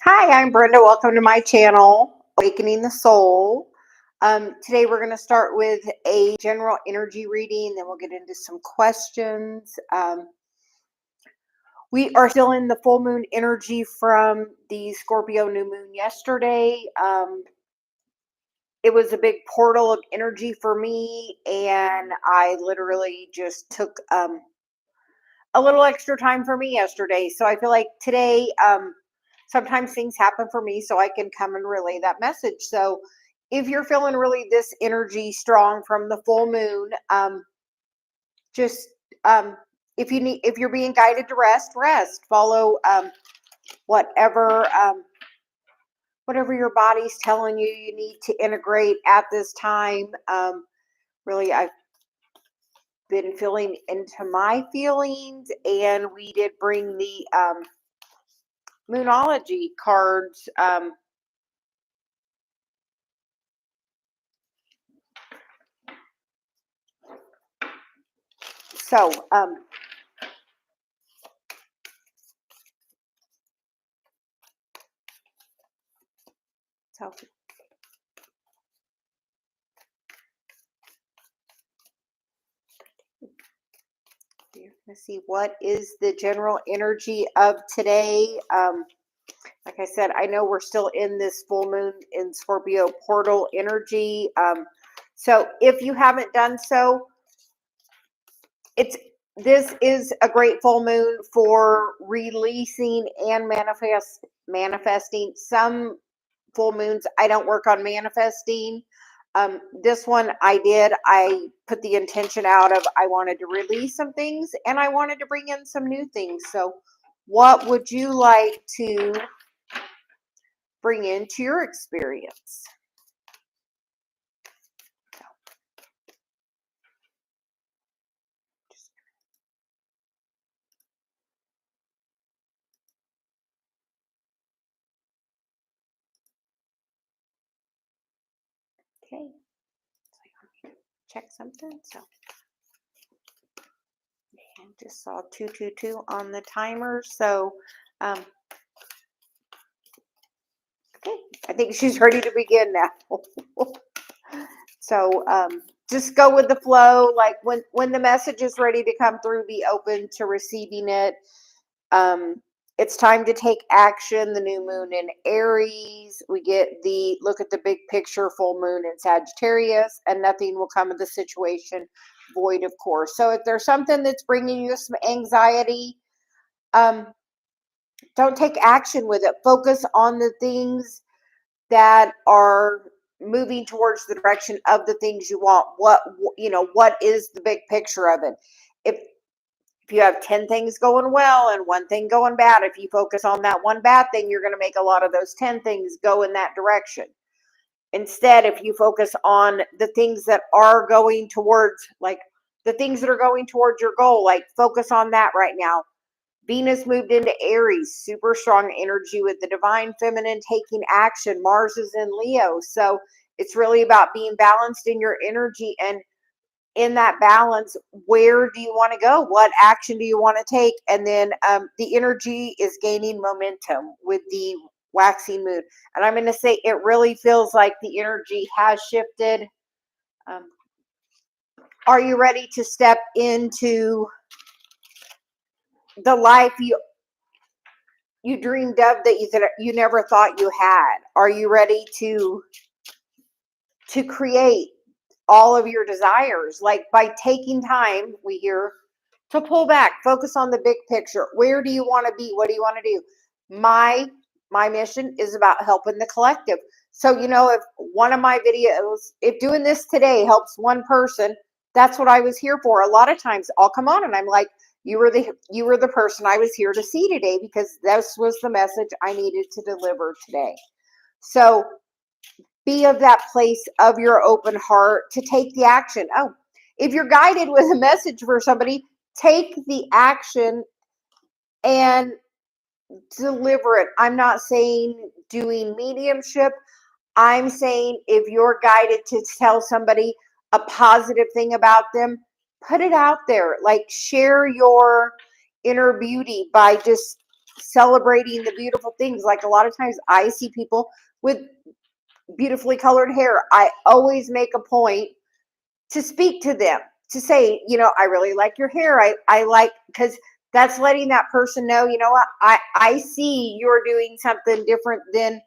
Hi, I'm Brenda. Welcome to my channel, Awakening the Soul. Today we're going to start with a general energy reading, then we'll get into some questions. We are still in the full moon energy from the Scorpio new moon yesterday. It was a big portal of energy for me, and I literally just took a little extra time for me yesterday. So I feel like today, sometimes things happen for me so I can come and relay that message. So if you're feeling really this energy strong from the full moon, just if you're being guided to rest, follow whatever whatever your body's telling you need to integrate at this time. Really, I've been feeling into my feelings, and we did bring the Moonology cards. So let's see, what is the general energy of today? Like I said, I know we're still in this full moon in Scorpio portal energy. So if you haven't done so, this is a great full moon for releasing and manifesting. Some full moons I don't work on manifesting. This one I put the intention out of I wanted to release some things and I wanted to bring in some new things. So what would you like to bring into your experience? Okay, so I want to check something. So I just saw 222 on the timer. So okay, I think she's ready to begin now. So just go with the flow. Like when the message is ready to come through, be open to receiving it. It's time to take action. The new moon in Aries. We get the look at the big picture, full moon in Sagittarius, and nothing will come of the situation void, of course. So if there's something that's bringing you some anxiety, don't take action with it. Focus on the things that are moving towards the direction of the things you want. What is the big picture of it? If you have 10 things going well and one thing going bad, if you focus on that one bad thing, you're going to make a lot of those 10 things go in that direction. Instead, if you focus on the things that are going towards, like the things that are going towards your goal, like focus on that right now. Venus moved into Aries, super strong energy with the divine feminine taking action. Mars is in Leo. So it's really about being balanced in your energy, and in that balance, where do you want to go? What action do you want to take? And then the energy is gaining momentum with the waxing moon. And I'm going to say it really feels like the energy has shifted. Are you ready to step into the life you dreamed of that you never thought you had? Are you ready to create all of your desires? Like by taking time, we hear, to pull back, focus on the big picture. Where do you want to be? What do you want to do? My mission is about helping the collective. So, if one of my videos, if doing this today helps one person, that's what I was here for. A lot of times I'll come on and I'm like, you were the person I was here to see today, because this was the message I needed to deliver today. So be of that place of your open heart to take the action. Oh, if you're guided with a message for somebody, take the action and deliver it. I'm not saying doing mediumship. I'm saying if you're guided to tell somebody a positive thing about them, put it out there. Like share your inner beauty by just celebrating the beautiful things. Like a lot of times I see people with beautifully colored hair. I always make a point to speak to them, to say, I really like your hair. I like, because that's letting that person know, what, I see you're doing something different than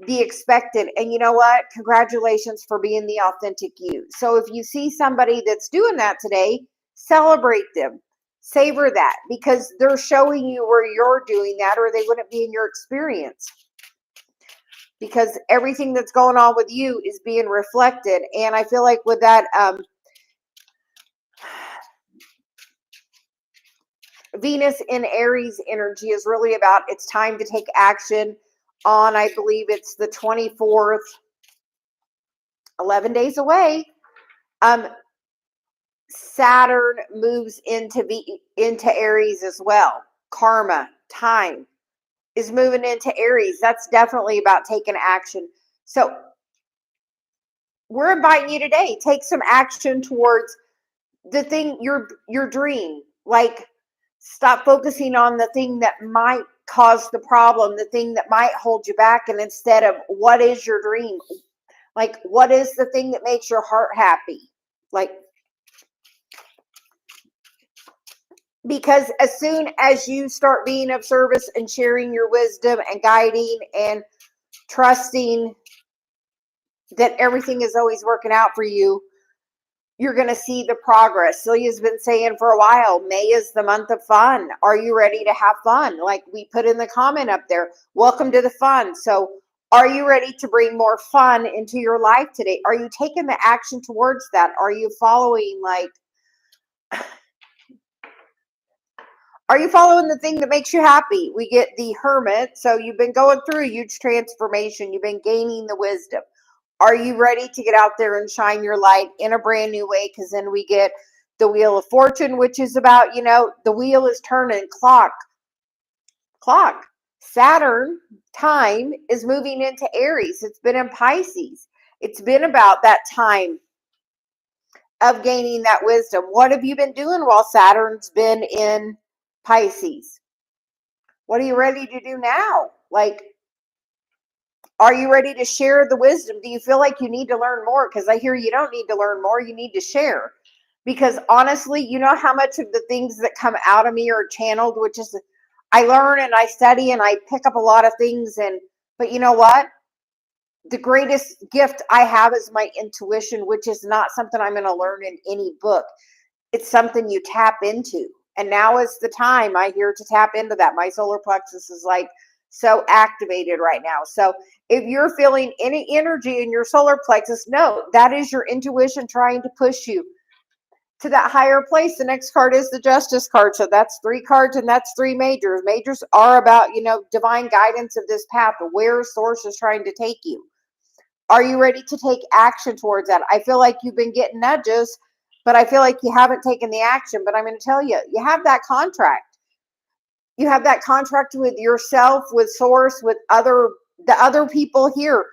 the expected. And you know what? Congratulations for being the authentic you. So if you see somebody that's doing that today, celebrate them. Savor that, because they're showing you where you're doing that, or they wouldn't be in your experience. Because everything that's going on with you is being reflected. And I feel like with that Venus in Aries energy is really about, it's time to take action on, I believe it's the 24th, 11 days away. Saturn moves into Aries as well. Karma, time is moving into Aries. That's definitely about taking action. So we're inviting you today, take some action towards the thing, your dream. Like, stop focusing on the thing that might cause the problem, the thing that might hold you back, and instead of, what is your dream? Like, what is the thing that makes your heart happy? Like, because as soon as you start being of service and sharing your wisdom and guiding and trusting that everything is always working out for you, you're going to see the progress. Celia's been saying for a while, May is the month of fun. Are you ready to have fun? Like we put in the comment up there, welcome to the fun. So are you ready to bring more fun into your life today? Are you taking the action towards that? Are you following, like, are you following the thing that makes you happy? We get the Hermit. So you've been going through a huge transformation. You've been gaining the wisdom. Are you ready to get out there and shine your light in a brand new way? Because then we get the Wheel of Fortune, which is about, the wheel is turning, clock. Saturn, time, is moving into Aries. It's been in Pisces. It's been about that time of gaining that wisdom. What have you been doing while Saturn's been in Pisces? What are you ready to do now? Like, are you ready to share the wisdom? Do you feel like you need to learn more? Because I hear you don't need to learn more. You need to share. Because honestly, you know how much of the things that come out of me are channeled, which is, I learn and I study and I pick up a lot of things. But you know what? The greatest gift I have is my intuition, which is not something I'm going to learn in any book. It's something you tap into. And now is the time, I hear, to tap into that. My solar plexus is like so activated right now. So if you're feeling any energy in your solar plexus, no, that is your intuition trying to push you to that higher place. The next card is the Justice card. So that's 3 cards, and that's 3 majors. Majors are about, divine guidance of this path, where source is trying to take you. Are you ready to take action towards that? I feel like you've been getting nudges, but I feel like you haven't taken the action. But I'm going to tell you, you have that contract. You have that contract with yourself, with source, with the other people here.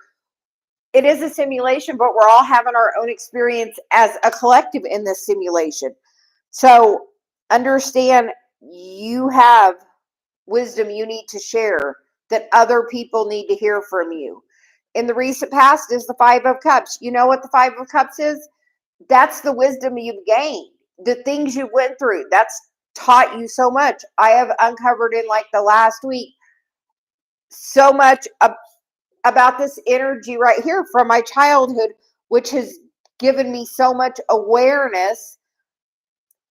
It is a simulation, but we're all having our own experience as a collective in this simulation. So understand, you have wisdom you need to share that other people need to hear from you. In the recent past is the 5 of Cups. You know what the 5 of Cups is? That's the wisdom you've gained, the things you went through. That's taught you so much. I have uncovered in like the last week so much about this energy right here from my childhood, which has given me so much awareness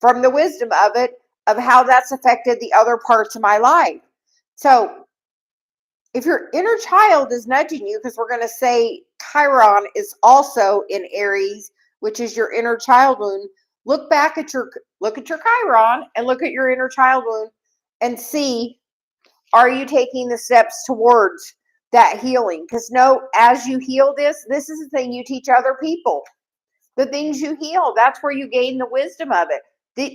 from the wisdom of it, of how that's affected the other parts of my life. So if your inner child is nudging you, because we're going to say Chiron is also in Aries, which is your inner child wound, look at your Chiron and look at your inner child wound and see, are you taking the steps towards that healing? Because as you heal this is the thing you teach other people. The things you heal, that's where you gain the wisdom of it.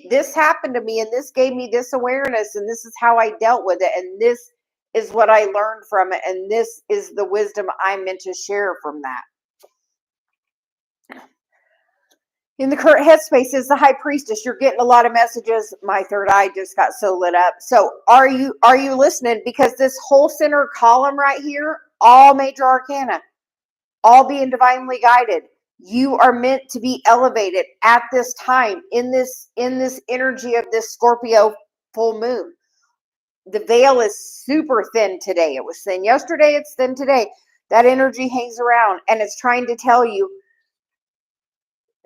This happened to me, and this gave me this awareness, and this is how I dealt with it, and this is what I learned from it, and this is the wisdom I'm meant to share from that. in the current headspace is the high priestess. You're getting a lot of messages. My third eye just got so lit up. So are you listening? Because this whole center column right here, all major arcana, all being divinely guided. You are meant to be elevated at this time in this energy of this Scorpio full moon. The veil is super thin today. It was thin yesterday, it's thin today. That energy hangs around and it's trying to tell you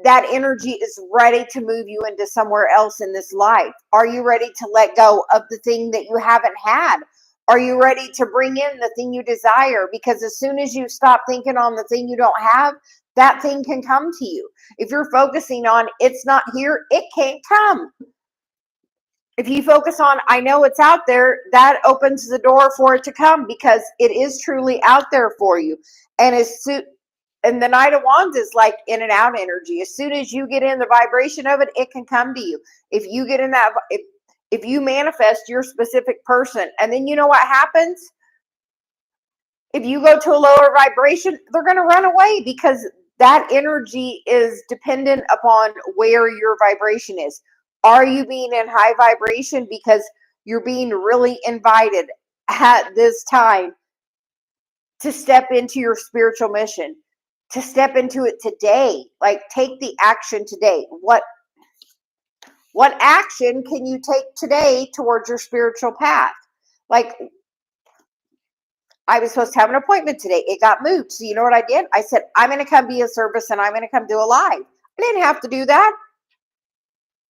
that energy is ready to move you into somewhere else in this life. Are you ready to let go of the thing that you haven't had? Are you ready to bring in the thing you desire? Because as soon as you stop thinking on the thing you don't have, that thing can come to you. If you're focusing on it's not here, it can't come. If you focus on I know it's out there, that opens the door for it to come because it is truly out there for you. And and the Knight of Wands is like in and out energy. As soon as you get in the vibration of it, it can come to you. If you get in that, if you manifest your specific person, and then you know what happens? If you go to a lower vibration, they're going to run away because that energy is dependent upon where your vibration is. Are you being in high vibration? Because you're being really invited at this time to step into your spiritual mission, to step into it today. Like take the action today. What action can you take today towards your spiritual path? Like I was supposed to have an appointment today. It got moved. So you know what I did? I said, I'm going to come be a service and I'm going to come do a live. I didn't have to do that.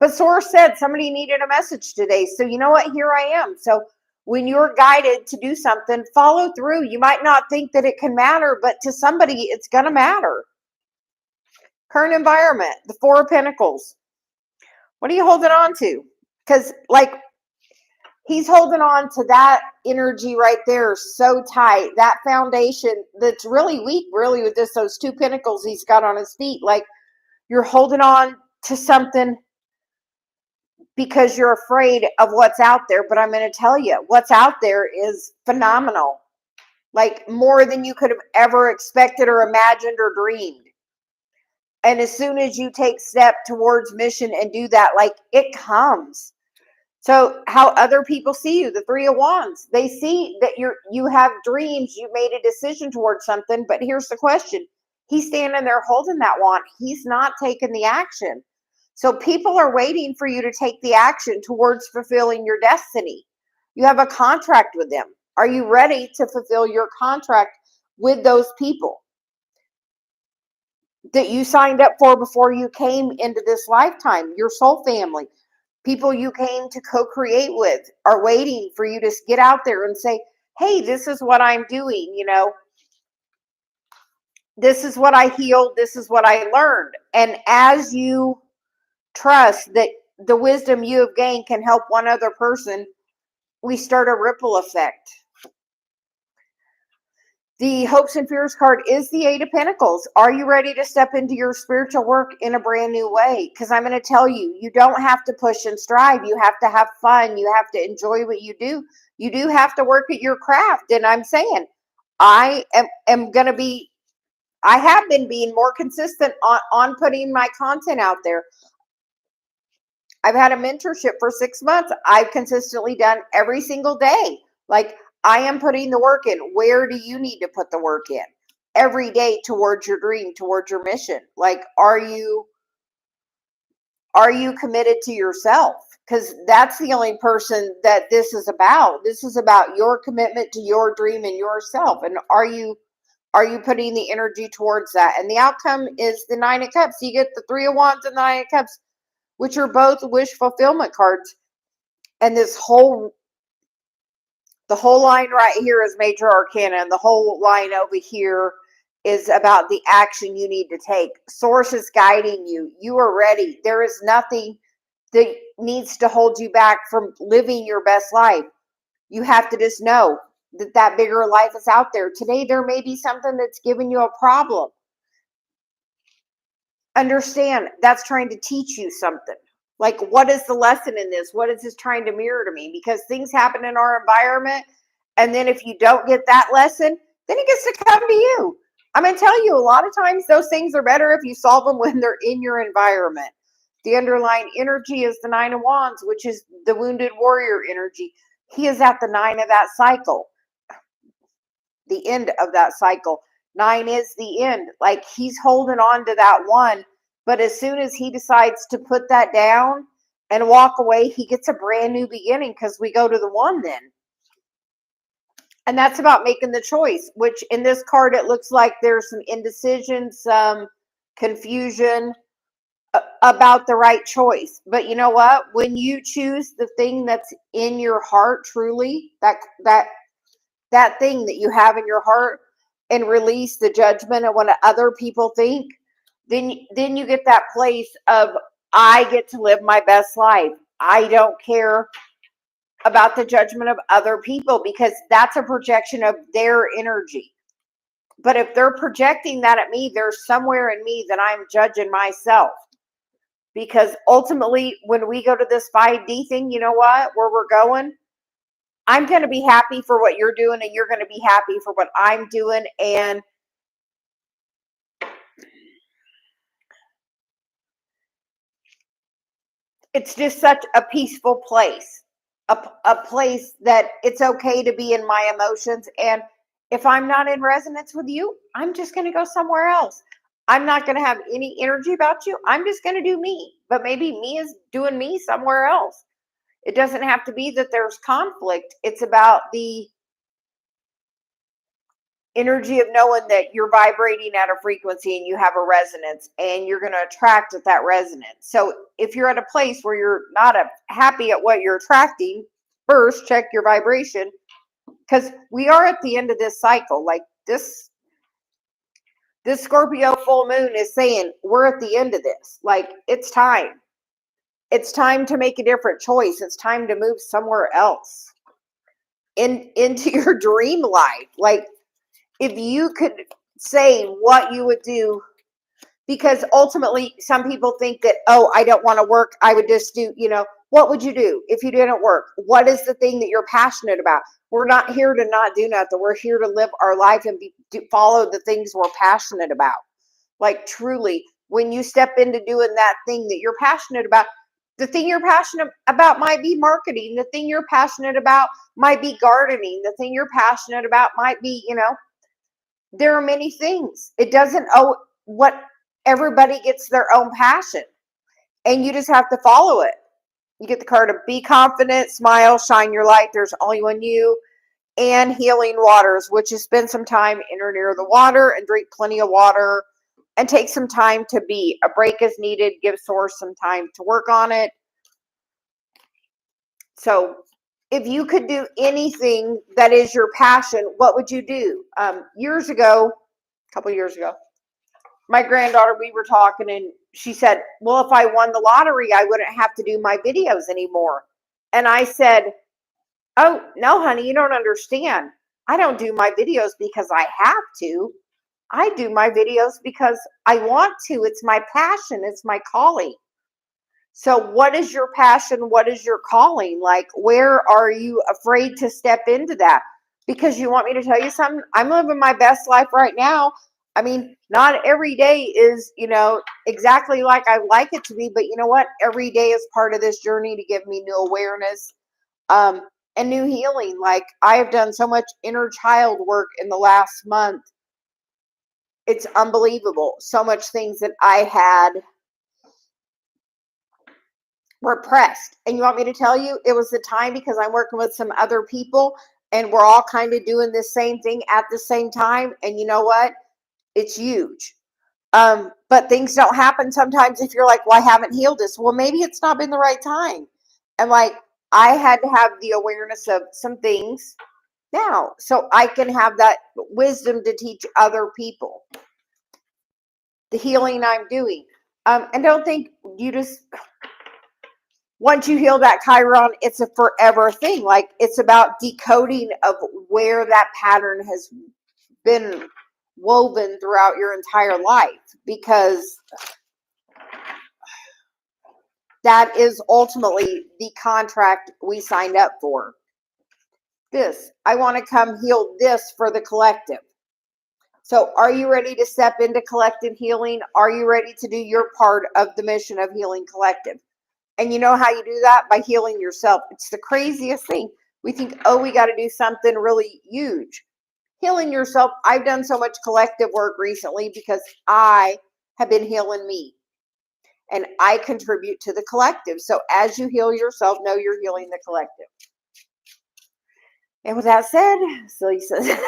But Source said somebody needed a message today. So you know what? Here I am. So when you're guided to do something, follow through. You might not think that it can matter, but to somebody, it's going to matter. Current environment, the Four of Pentacles. What are you holding on to? Because like he's holding on to that energy right there so tight. That foundation that's really weak, really, with those two pentacles he's got on his feet. Like you're holding on to something because you're afraid of what's out there. But I'm going to tell you, what's out there is phenomenal. Like more than you could have ever expected or imagined or dreamed. And as soon as you take step towards mission and do that, like it comes. So how other people see you, the Three of Wands, they see that you have dreams, you made a decision towards something, but here's the question. He's standing there holding that wand. He's not taking the action. So people are waiting for you to take the action towards fulfilling your destiny. You have a contract with them. Are you ready to fulfill your contract with those people that you signed up for before you came into this lifetime? Your soul family. People you came to co-create with are waiting for you to get out there and say, hey, this is what I'm doing. You know, this is what I healed. This is what I learned. And as you trust that the wisdom you have gained can help one other person, we start a ripple effect. The hopes and fears card is the Eight of Pentacles. Are you ready to step into your spiritual work in a brand new way? Because I'm going to tell you, you don't have to push and strive. You have to have fun. You have to enjoy what you do. You do have to work at your craft. And I'm saying, I am going to be, I have been being more consistent on putting my content out there. I've had a mentorship for 6 months. I've consistently done every single day. Like, I am putting the work in. Where do you need to put the work in? Every day towards your dream, towards your mission. Like, are you committed to yourself? Because that's the only person that this is about. This is about your commitment to your dream and yourself. And are you putting the energy towards that? And the outcome is the Nine of Cups. You get the Three of Wands and the Nine of Cups, which are both wish fulfillment cards. And the whole line right here is major arcana, and the whole line over here is about the action you need to take. Source is guiding you. You are ready. There is nothing that needs to hold you back from living your best life. You have to just know that bigger life is out there. Today, there may be something that's giving you a problem. Understand that's trying to teach you something. Like, what is the lesson in this? What is this trying to mirror to me? Because things happen in our environment. And then if you don't get that lesson, then it gets to come to you. I'm going to tell you, a lot of times those things are better if you solve them when they're in your environment. The underlying energy is the Nine of Wands, which is the wounded warrior energy. He is at the 9 of that cycle, the end of that cycle. 9 is the end. Like, he's holding on to that 1, but as soon as he decides to put that down and walk away, he gets a brand new beginning, because we go to the 1 then. And that's about making the choice, which in this card, it looks like there's some indecision, some confusion about the right choice. But you know what? When you choose the thing that's in your heart, truly, that thing that you have in your heart, and release the judgment of what other people think, then you get that place of, I get to live my best life. I don't care about the judgment of other people, because that's a projection of their energy. But if they're projecting that at me, there's somewhere in me that I'm judging myself. Because ultimately, when we go to this 5D thing, you know what? Where we're going, I'm going to be happy for what you're doing, and you're going to be happy for what I'm doing. And it's just such a peaceful place, a place that it's okay to be in my emotions. And if I'm not in resonance with you, I'm just going to go somewhere else. I'm not going to have any energy about you. I'm just going to do me. But maybe me is doing me somewhere else. It doesn't have to be that there's conflict. It's about the energy of knowing that you're vibrating at a frequency and you have a resonance, and you're going to attract at that resonance. So if you're at a place where you're not happy at what you're attracting, first check your vibration, because we are at the end of this cycle. Like, this Scorpio full moon is saying we're at the end of this. Like, it's time. It's time to make a different choice. It's time to move somewhere else into your dream life. Like, if you could say what you would do, because ultimately some people think that, oh, I don't want to work, I would just do, what would you do if you didn't work? What is the thing that you're passionate about? We're not here to not do nothing. We're here to live our life and follow the things we're passionate about. Like, truly, when you step into doing that thing that you're passionate about, the thing you're passionate about might be marketing. The thing you're passionate about might be gardening. The thing you're passionate about might be, there are many things. It doesn't what everybody gets their own passion, and you just have to follow it. You get the card of be confident, smile, shine your light. There's only one you, and healing waters, which is spend some time in or near the water and drink plenty of water, and take some time to be. A break is needed. Give source some time to work on it. So if you could do anything that is your passion, what would you do? A couple years ago, my granddaughter, we were talking, and she said, well, if I won the lottery, I wouldn't have to do my videos anymore. And I said, oh, no, honey, you don't understand. I don't do my videos because I have to. I do my videos because I want to. It's my passion. It's my calling. So what is your passion? What is your calling? Like, where are you afraid to step into that? Because you want me to tell you something? I'm living my best life right now. I mean, not every day is, exactly like I like it to be, but you know what? Every day is part of this journey to give me new awareness, and new healing. Like, I have done so much inner child work in the last month. It's unbelievable. So much things that I had repressed. And you want me to tell you, it was the time, because I'm working with some other people and we're all kind of doing the same thing at the same time. And you know what? It's huge. But things don't happen sometimes if you're like, well, I haven't healed this. Well, maybe it's not been the right time. And like, I had to have the awareness of some things now, so I can have that wisdom to teach other people the healing I'm doing. And don't think you just, once you heal that Chiron, it's a forever thing. Like, it's about decoding of where that pattern has been woven throughout your entire life, because that is ultimately the contract we signed up for. I want to come heal this for the collective. So are you ready to step into collective healing? Are you ready to do your part of the mission of healing collective? And you know how you do that? By healing yourself. It's the craziest thing. We think, oh, we got to do something really huge. Healing yourself. I've done so much collective work recently because I have been healing me. And I contribute to the collective. So as you heal yourself, know you're healing the collective. And with that said, Celia says,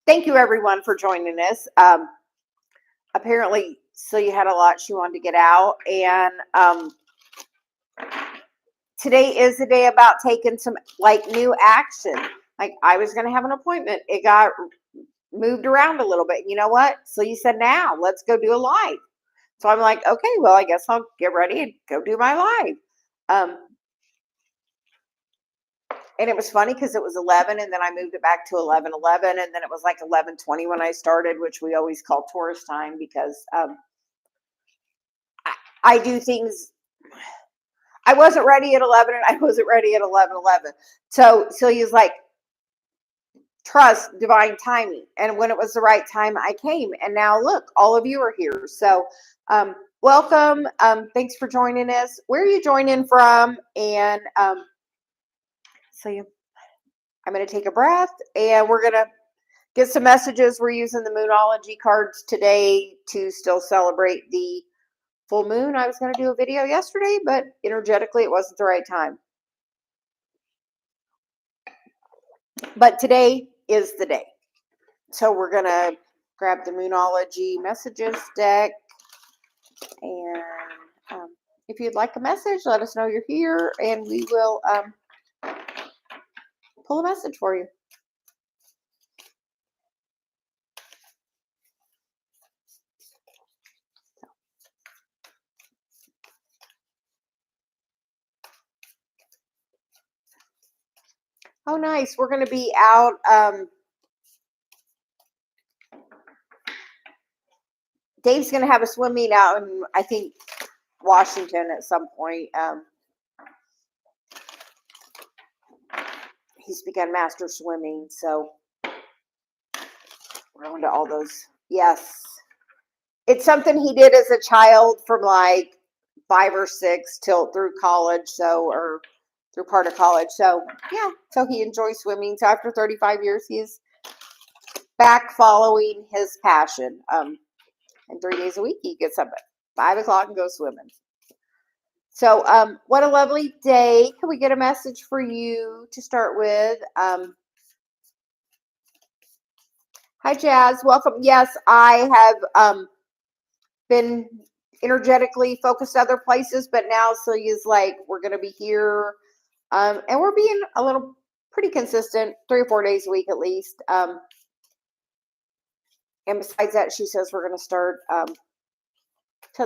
thank you everyone for joining us. Apparently Celia had a lot she wanted to get out. And today is the day about taking some like new action. Like I was going to have an appointment. It got moved around a little bit. You know what? So you said, now let's go do a live. So I'm like, okay, well, I guess I'll get ready and go do my live. And it was funny because it was 11 and then I moved it back to 11:11 and then it was like 11:20 when I started, which we always call Taurus time because I do things. I wasn't ready at 11 and I wasn't ready at 11:11. So Celia's like, trust divine timing. And when it was the right time, I came. And now look, all of you are here. So welcome. Thanks for joining us. Where are you joining from? And so I'm going to take a breath and we're going to get some messages. We're using the Moonology cards today to still celebrate the full moon. I was going to do a video yesterday, but energetically it wasn't the right time. But today is the day. So we're going to grab the Moonology messages deck. And if you'd like a message, let us know you're here and we will pull a message for you. Oh, nice. We're going to be out. Dave's going to have a swim meet out in, I think, Washington at some point. He's begun master swimming, so we're going to all those. Yes. It's something he did as a child from like 5 or 6 till through college, so, or through part of college. So, yeah, so he enjoys swimming. So after 35 years, he's back following his passion. And 3 days a week, he gets up at 5 o'clock and goes swimming. So, what a lovely day. Can we get a message for you to start with? Hi, Jazz. Welcome. Yes, I have been energetically focused other places, but now Celia's like, we're going to be here. And we're being a little pretty consistent, 3 or 4 days a week at least. And besides that, she says we're going to start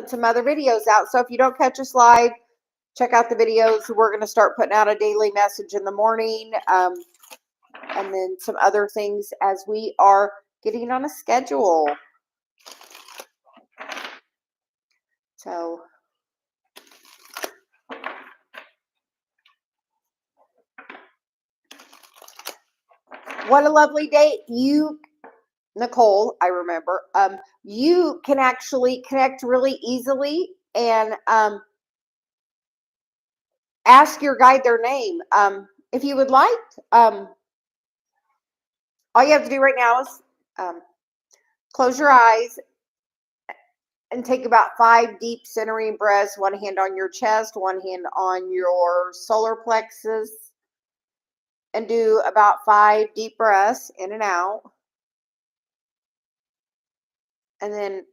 some other videos out. So if you don't catch us live, check out the videos. We're going to start putting out a daily message in the morning. And then some other things as we are getting on a schedule. So what a lovely day. You, Nicole, I remember, you can actually connect really easily and ask your guide their name. If you would like, all you have to do right now is close your eyes and take about 5 deep centering breaths, 1 hand on your chest, 1 hand on your solar plexus, and do about 5 deep breaths in and out. And then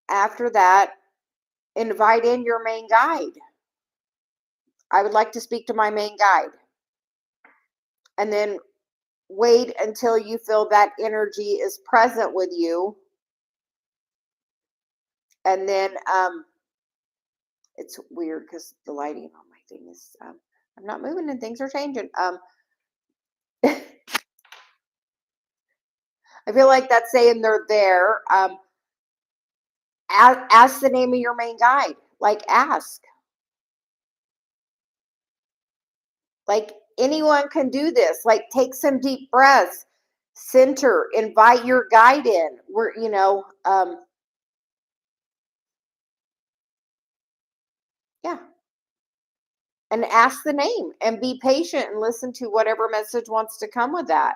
after that, invite in your main guide. I would like to speak to my main guide. And then wait until you feel that energy is present with you. And then it's weird because the lighting on my thing is, I'm not moving and things are changing. I feel like that's saying they're there. Ask the name of your main guide. Like ask. Like anyone can do this. Like, take some deep breaths, center, invite your guide in. We're, yeah. And ask the name and be patient and listen to whatever message wants to come with that.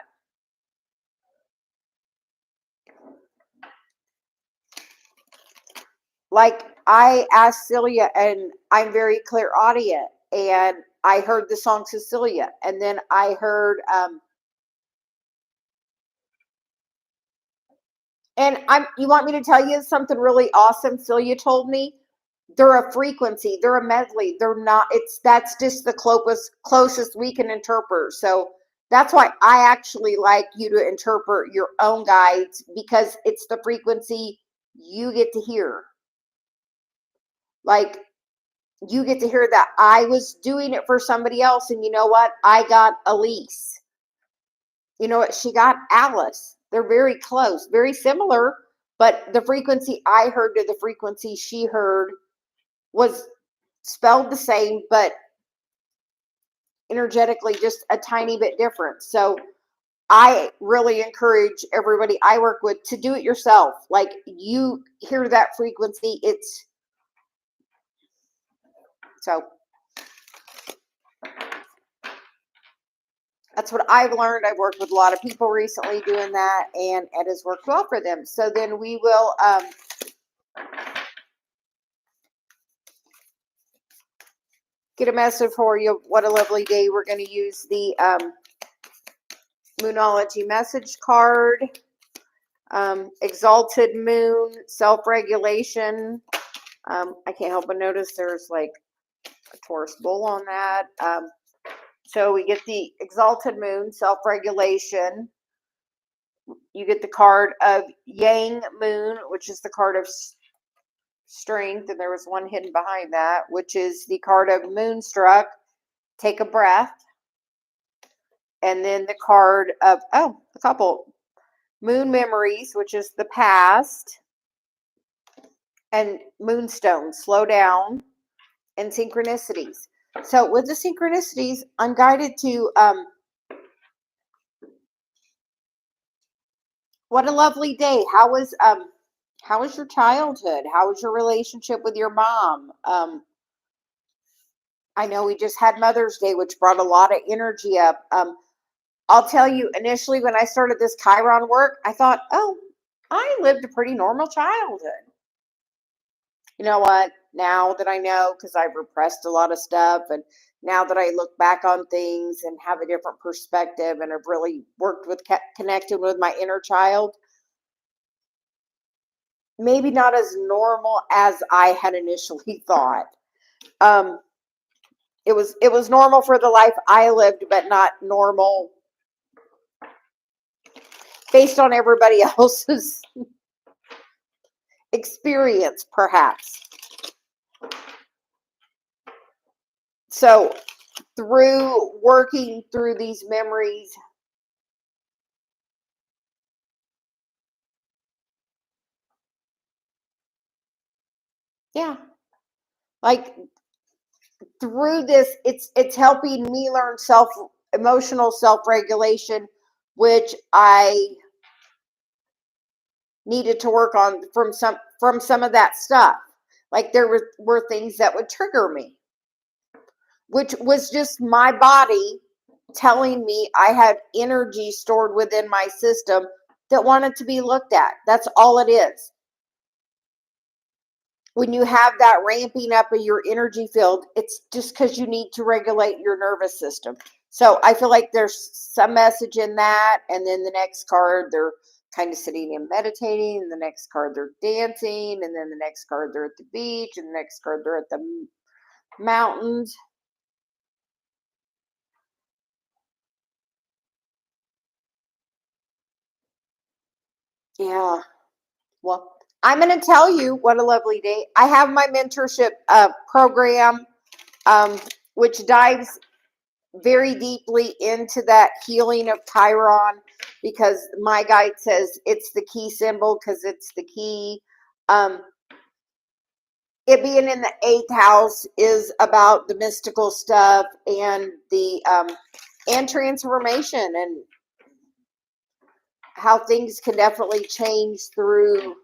Like, I asked Celia, and I'm very clairaudient, and I heard the song Celia, and then I heard and you want me to tell you something really awesome Celia told me? They're a frequency, they're a medley. They're not, that's just the closest we can interpret. So that's why I actually like you to interpret your own guides, because it's the frequency you get to hear. Like, you get to hear that I was doing it for somebody else, and you know what? I got Elise. You know what? She got Alice. They're very close, very similar, but the frequency I heard to the frequency she heard was spelled the same, but energetically just a tiny bit different. So I really encourage everybody I work with to do it yourself. Like, you hear that frequency, so that's what I've learned. I've worked with a lot of people recently doing that, and it has worked well for them. So then we will get a message for you. What a lovely day. We're going to use the Moonology message card. Exalted moon, self-regulation. I can't help but notice there's like a Taurus bull on that. So we get the exalted moon, self-regulation. You get the card of Yang moon, which is the card of strength, and there was one hidden behind that, which is the card of moonstruck. Take a breath. And then the card of, a couple, moon memories, which is the past, and moonstone, slow down, and synchronicities. So with the synchronicities, I'm guided to what a lovely day. How was your childhood? How was your relationship with your mom? I know we just had Mother's Day, which brought a lot of energy up. I'll tell you, initially when I started this Chiron work, I thought, oh, I lived a pretty normal childhood. You know what? Now that I know, because I've repressed a lot of stuff, and now that I look back on things and have a different perspective, and I've really worked with connected with my inner child, maybe not as normal as I had initially thought. It was normal for the life I lived, but not normal based on everybody else's experience, perhaps. So through working through these memories, yeah, like through this, it's helping me learn emotional self-regulation, which I needed to work on from some of that stuff. Like, there were things that would trigger me, which was just my body telling me I had energy stored within my system that wanted to be looked at. That's all it is. When you have that ramping up of your energy field, it's just because you need to regulate your nervous system. So I feel like there's some message in that. And then the next card, they're kind of sitting and meditating. And the next card, they're dancing. And then the next card, they're at the beach. And the next card, they're at the mountains. Yeah. Well, I'm going to tell you what a lovely day. I have my mentorship program, which dives very deeply into that healing of Chiron, because my guide says it's the key symbol because it's the key. It being in the 8th house is about the mystical stuff and the and transformation, and how things can definitely change through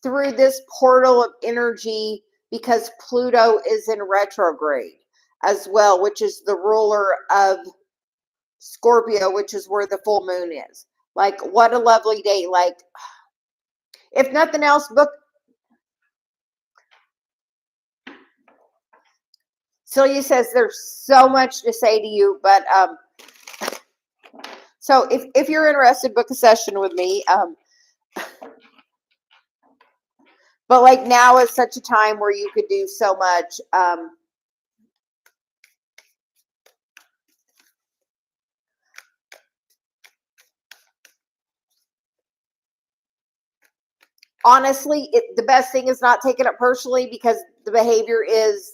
this portal of energy, because Pluto is in retrograde as well, which is the ruler of Scorpio, which is where the full moon is. Like, what a lovely day. Like, if nothing else, book. Celia says there's so much to say to you, but so if you're interested, book a session with me. But like, now is such a time where you could do so much. Honestly, the best thing is not taking it personally, because the behavior is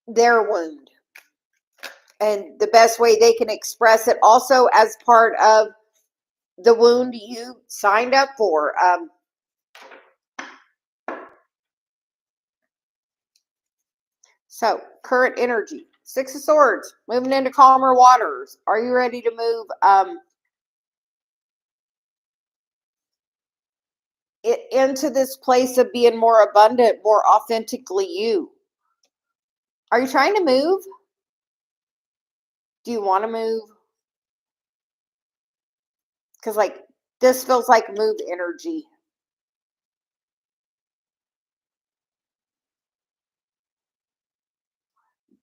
their wound. And the best way they can express it, also as part of the wound you signed up for. So, current energy. 6 of Swords, moving into calmer waters. Are you ready to move into this place of being more abundant, more authentically you? Are you trying to move? Do you want to move? Because, like, this feels like move energy.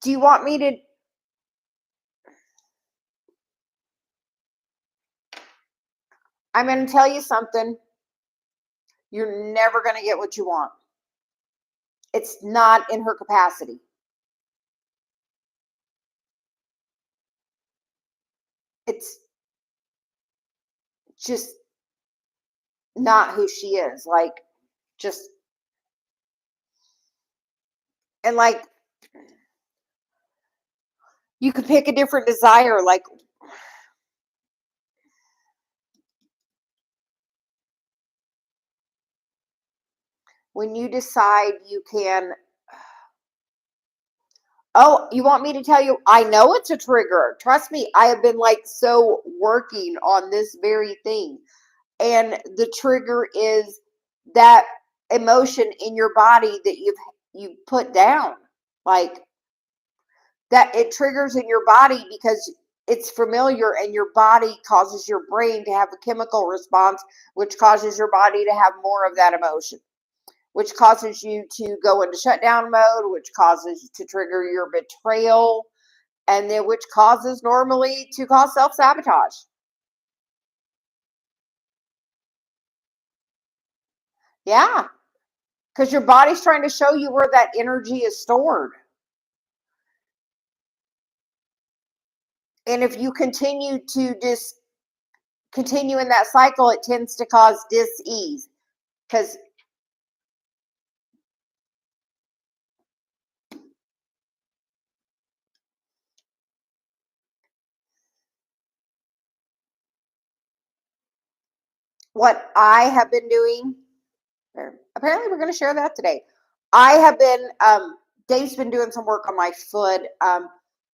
Do you want me to? I'm going to tell you something. You're never going to get what you want. It's not in her capacity. It's just not who she is. Like, just, and like, you could pick a different desire. Like, when you decide you can. Oh, you want me to tell you? I know it's a trigger. Trust me, I have been like so working on this very thing. And the trigger is that emotion in your body that you put down. Like, that it triggers in your body because it's familiar, and your body causes your brain to have a chemical response, which causes your body to have more of that emotion, which causes you to go into shutdown mode, which causes you to trigger your betrayal, and then which causes normally to cause self-sabotage. Yeah, because your body's trying to show you where that energy is stored. And if you continue to just continue in that cycle, it tends to cause dis-ease. Because what I have been doing, apparently we're going to share that today. I have been, Dave's been doing some work on my foot,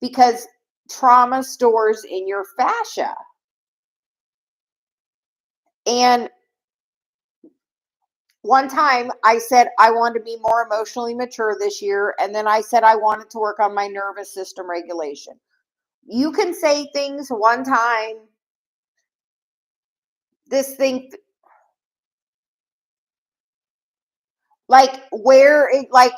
because trauma stores in your fascia. And one time I said I wanted to be more emotionally mature this year, and then I said I wanted to work on my nervous system regulation. You can say things one time, this thing, like, where it, like,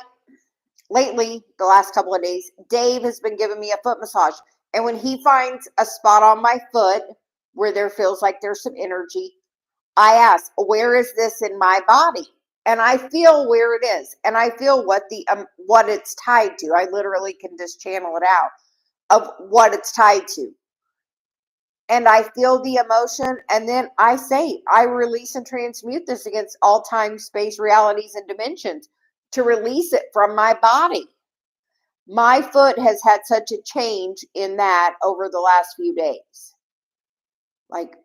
lately, the last couple of days, Dave has been giving me a foot massage. And when he finds a spot on my foot where there feels like there's some energy, I ask, where is this in my body? And I feel where it is. And I feel what it's tied to. I literally can just channel it out of what it's tied to. And I feel the emotion. And then I say, I release and transmute this against all time, space, realities, and dimensions to release it from my body. My foot has had such a change in that over the last few days. Like,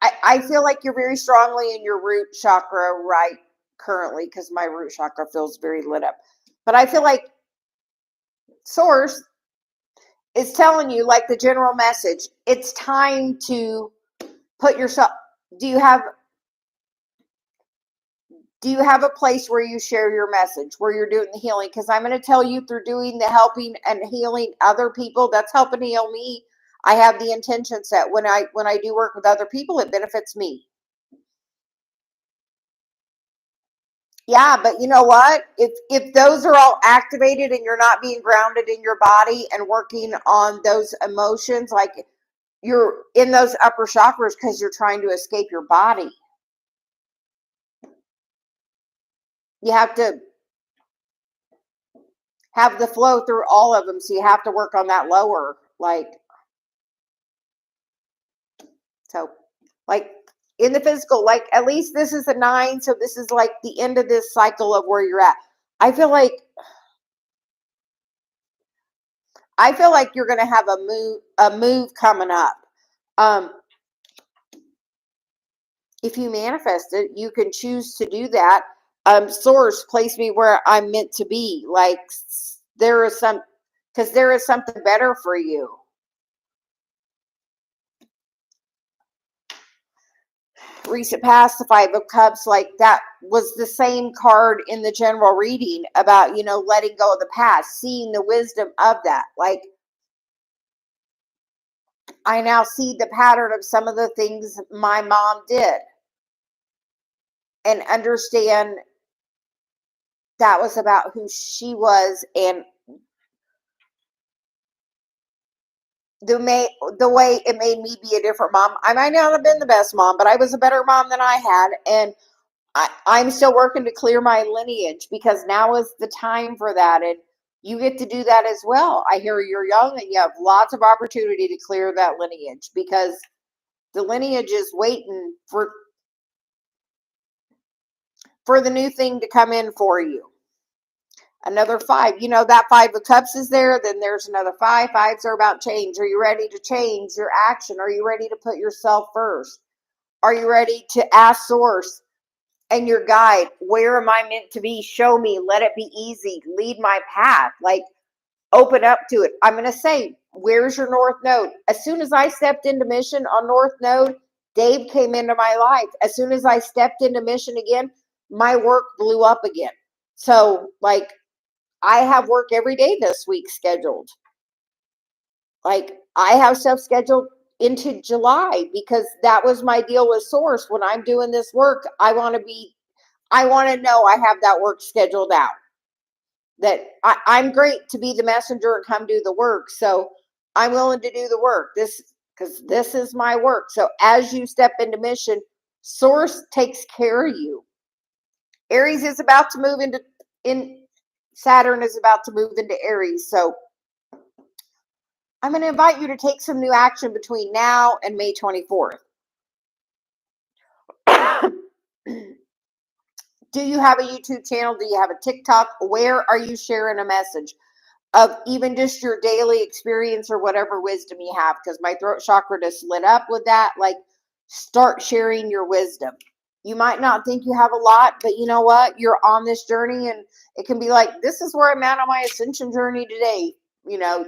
I feel like you're very strongly in your root chakra right currently, because my root chakra feels very lit up. But I feel like Source is telling you, like the general message, it's time to put yourself. Do you have a place where you share your message, where you're doing the healing? Because I'm going to tell you, through doing the helping and healing other people, that's helping heal me. I have the intention set. When I do work with other people, it benefits me. Yeah, but you know what? If those are all activated and you're not being grounded in your body and working on those emotions, like you're in those upper chakras because you're trying to escape your body. You have to have the flow through all of them, so you have to work on that lower, so like in the physical, like at least this is a 9, so this is like the end of this cycle of where you're at. I feel like you're going to have a move coming up. If you manifest it, you can choose to do that. Source, place me where I'm meant to be. Like there is something better for you. Recent past, the 5 of Cups, like that was the same card in the general reading about, letting go of the past, seeing the wisdom of that. Like I now see the pattern of some of the things my mom did and understand that was about who she was, and the way it made me be a different mom. I might not have been the best mom, but I was a better mom than I had. And I'm still working to clear my lineage, because now is the time for that. And you get to do that as well. I hear you're young and you have lots of opportunity to clear that lineage, because the lineage is waiting for the new thing to come in for you. Another 5, that 5 of Cups is there. Then there's another 5. 5s are about change. Are you ready to change your action? Are you ready to put yourself first? Are you ready to ask Source and your guide, where am I meant to be? Show me, let it be easy, lead my path. Like open up to it. I'm going to say, where's your North Node? As soon as I stepped into mission on North Node, Dave came into my life. As soon as I stepped into mission again, my work blew up again. So like I have work every day this week scheduled. Like I have stuff scheduled into July, because that was my deal with Source. When I'm doing this work, I want to know I have that work scheduled out. That I'm great to be the messenger and come do the work. So I'm willing to do the work. Because this is my work. So as you step into mission, Source takes care of you. Aries is about to move Saturn is about to move into Aries. So I'm going to invite you to take some new action between now and May 24th. Do you have a YouTube channel? Do you have a TikTok? Where are you sharing a message of even just your daily experience or whatever wisdom you have? Because my throat chakra just lit up with that. Like, start sharing your wisdom. You might not think you have a lot, but you know what? You're on this journey, and it can be like, this is where I'm at on my ascension journey today.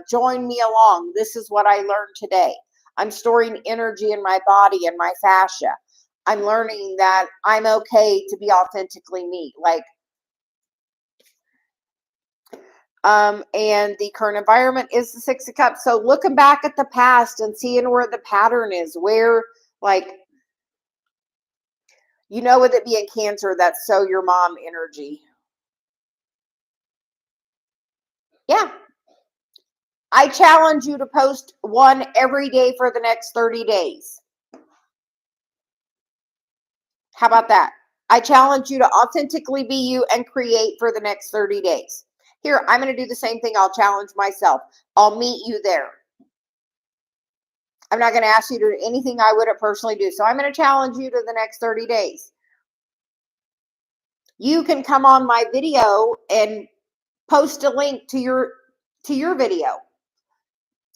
Join me along. This is what I learned today. I'm storing energy in my body and my fascia. I'm learning that I'm okay to be authentically me. Like, and the current environment is the 6 of Cups. So looking back at the past and seeing where the pattern is, where, like, with it being Cancer, that's so your mom energy. Yeah. I challenge you to post one every day for the next 30 days. How about that? I challenge you to authentically be you and create for the next 30 days. Here, I'm going to do the same thing. I'll challenge myself. I'll meet you there. I'm not going to ask you to do anything I wouldn't personally do. So I'm going to challenge you to the next 30 days. You can come on my video and post a link to your video.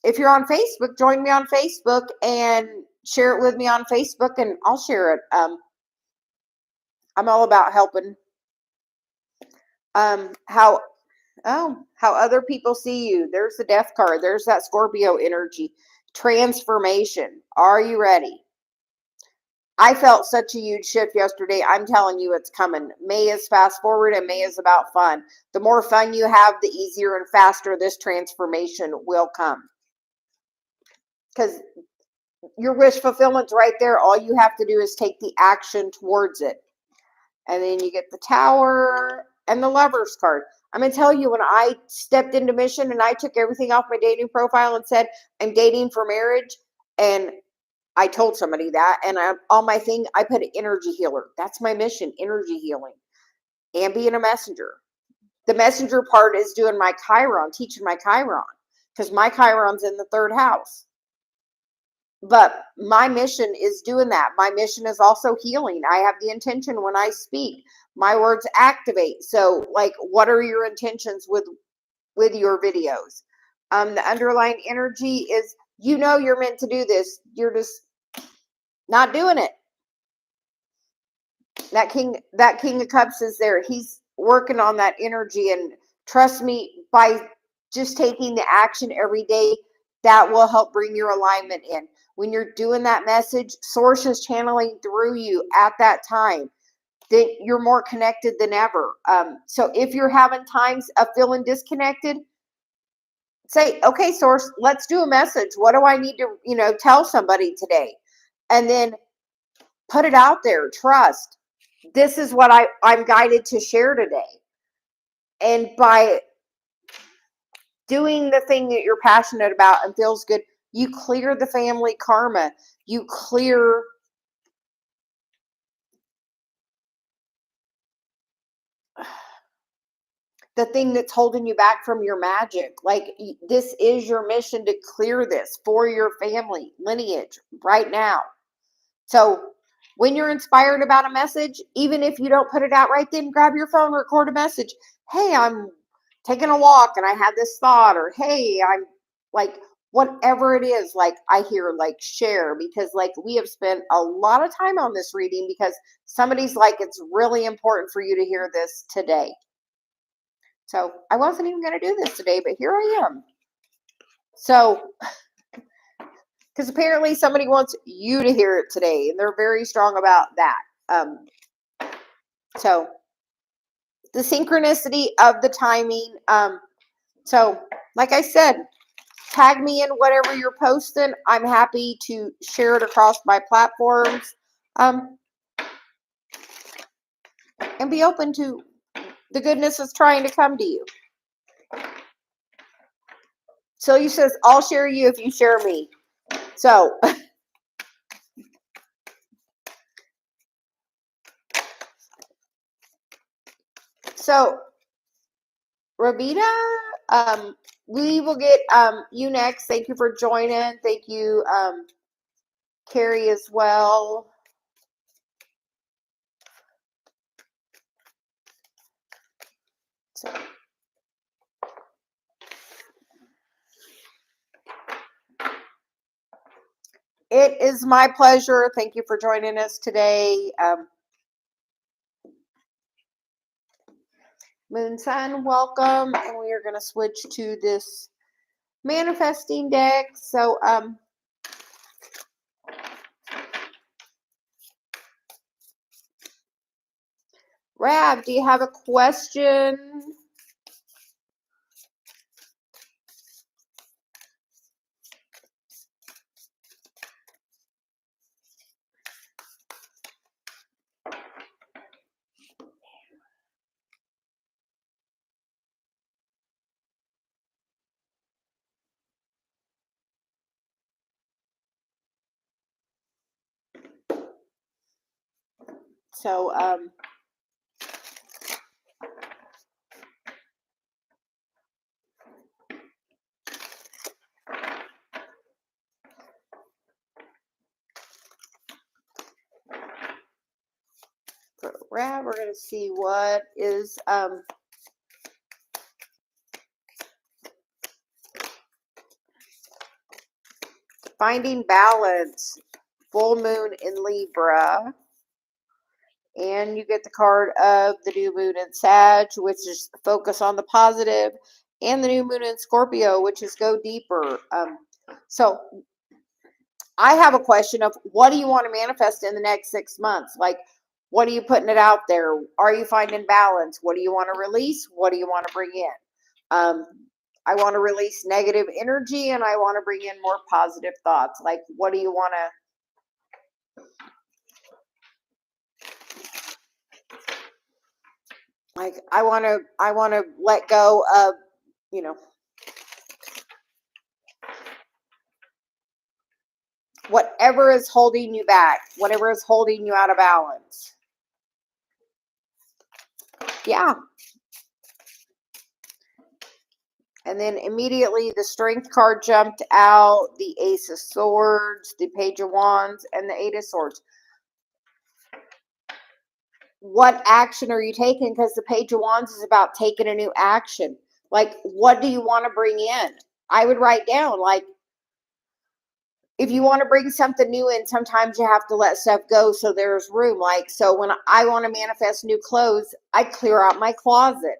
If you're on Facebook, join me on Facebook and share it with me on Facebook and I'll share it. I'm all about helping. How other people see you. There's the death card. There's that Scorpio energy. Transformation. Are you ready? I felt such a huge shift yesterday. I'm telling you, it's coming. May is fast forward and May is about fun. The more fun you have, the easier and faster this transformation will come. Because your wish fulfillment's right there. All you have to do is take the action towards it. And then you get the Tower and the Lover's card. I'm going to tell you, when I stepped into mission and I took everything off my dating profile and said, I'm dating for marriage, and I told somebody that, and on my thing, I put an energy healer. That's my mission, energy healing, and being a messenger. The messenger part is doing my Chiron, teaching my Chiron, because my Chiron's in the 3rd house. But my mission is doing that. My mission is also healing. I have the intention when I speak. My words activate. So, like, what are your intentions with your videos? The underlying energy is, you're meant to do this. You're just not doing it. That King of Cups is there. He's working on that energy, and trust me, by just taking the action every day, that will help bring your alignment in. When you're doing that message, source is channeling through you at that time. Then you're more connected than ever. So if you're having times of feeling disconnected, say, okay, source, let's do a message. What do I need to, tell somebody today? And then put it out there. Trust. This is what I'm guided to share today. And by doing the thing that you're passionate about and feels good, you clear the family karma. You clear the thing that's holding you back from your magic. Like, this is your mission to clear this for your family lineage right now. So when you're inspired about a message, even if you don't put it out right then, grab your phone, record a message. Hey, I'm taking a walk and I had this thought, or hey, I'm like, whatever it is, like, I hear, like, share, because like, we have spent a lot of time on this reading because somebody's like, it's really important for you to hear this today. So I wasn't even going to do this today, but here I am. So, because apparently somebody wants you to hear it today, and they're very strong about that. So the synchronicity of the timing. So like I said, tag me in whatever you're posting. I'm happy to share it across my platforms, and be open to the goodness that's trying to come to you. Celia says, I'll share you if you share me. So Rabita, we will get you next. Thank you for joining. Thank you, Carrie, as well. So, it is my pleasure. Thank you for joining us today. Moon Sun, welcome. And we are going to switch to this manifesting deck. So, Rab, do you have a question? So, for Rab, we're going to see what is, finding balance. full moon in Libra. And you get the card of the new moon in Sag, which is focus on the positive, and the new moon in Scorpio, which is go deeper. So I have a question of what do you want to manifest in the next 6 months? Like, what are you putting it out there? Are you finding balance? What do you want to release? What do you want to bring in? I want to release negative energy and I want to bring in more positive thoughts. Like, what do you want to? Like, I want to let go of, whatever is holding you back, whatever is holding you out of balance. Yeah. And then immediately the Strength card jumped out, the Ace of Swords, the Page of Wands, and the Eight of Swords. What action are you taking? Because the Page of Wands is about taking a new action. Like, what do you want to bring in? I would write down, like, if you want to bring something new in, sometimes you have to let stuff go so there's room. Like, so when I want to manifest new clothes, I clear out my closet.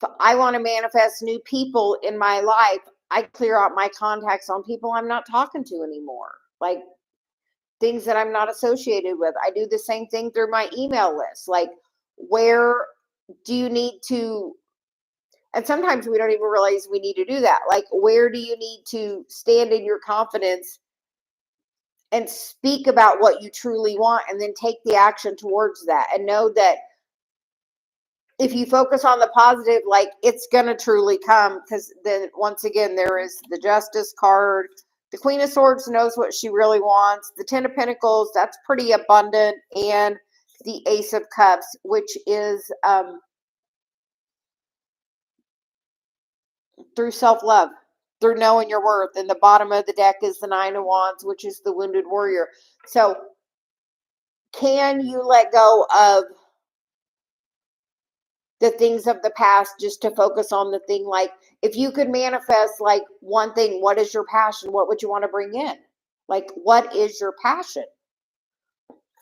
If I want to manifest new people in my life, I clear out my contacts on people I'm not talking to anymore. Like, things that I'm not associated with. I do the same thing through my email list. Like, where do you need to, and sometimes we don't even realize we need to do that. Like, where do you need to stand in your confidence and speak about what you truly want and then take the action towards that, and know that if you focus on the positive, like, it's going to truly come. Because then once again, there is the Justice card. The Queen of Swords knows what she really wants. The Ten of Pentacles, that's pretty abundant. And the Ace of Cups, which is through self-love, through knowing your worth. And the bottom of the deck is the Nine of Wands, which is the Wounded Warrior. So can you let go of the things of the past just to focus on the thing? Like, if you could manifest like one thing, what is your passion? What would you want to bring in? Like, what is your passion?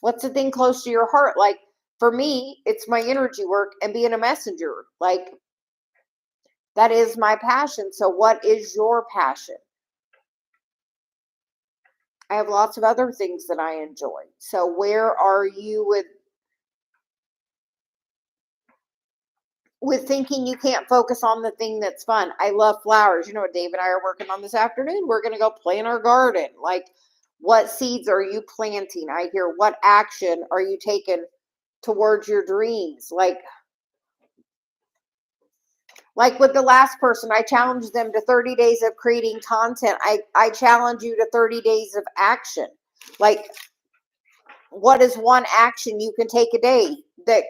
What's the thing close to your heart? Like, for me, it's my energy work and being a messenger. Like, that is my passion. So what is your passion? I have lots of other things that I enjoy. So where are you with thinking you can't focus on the thing that's fun? I love flowers. You know what Dave and I are working on this afternoon? We're going to go play in our garden. Like, what seeds are you planting? I hear, what action are you taking towards your dreams? Like with the last person, I challenged them to 30 days of creating content. I challenge you to 30 days of action. Like, what is one action you can take a day that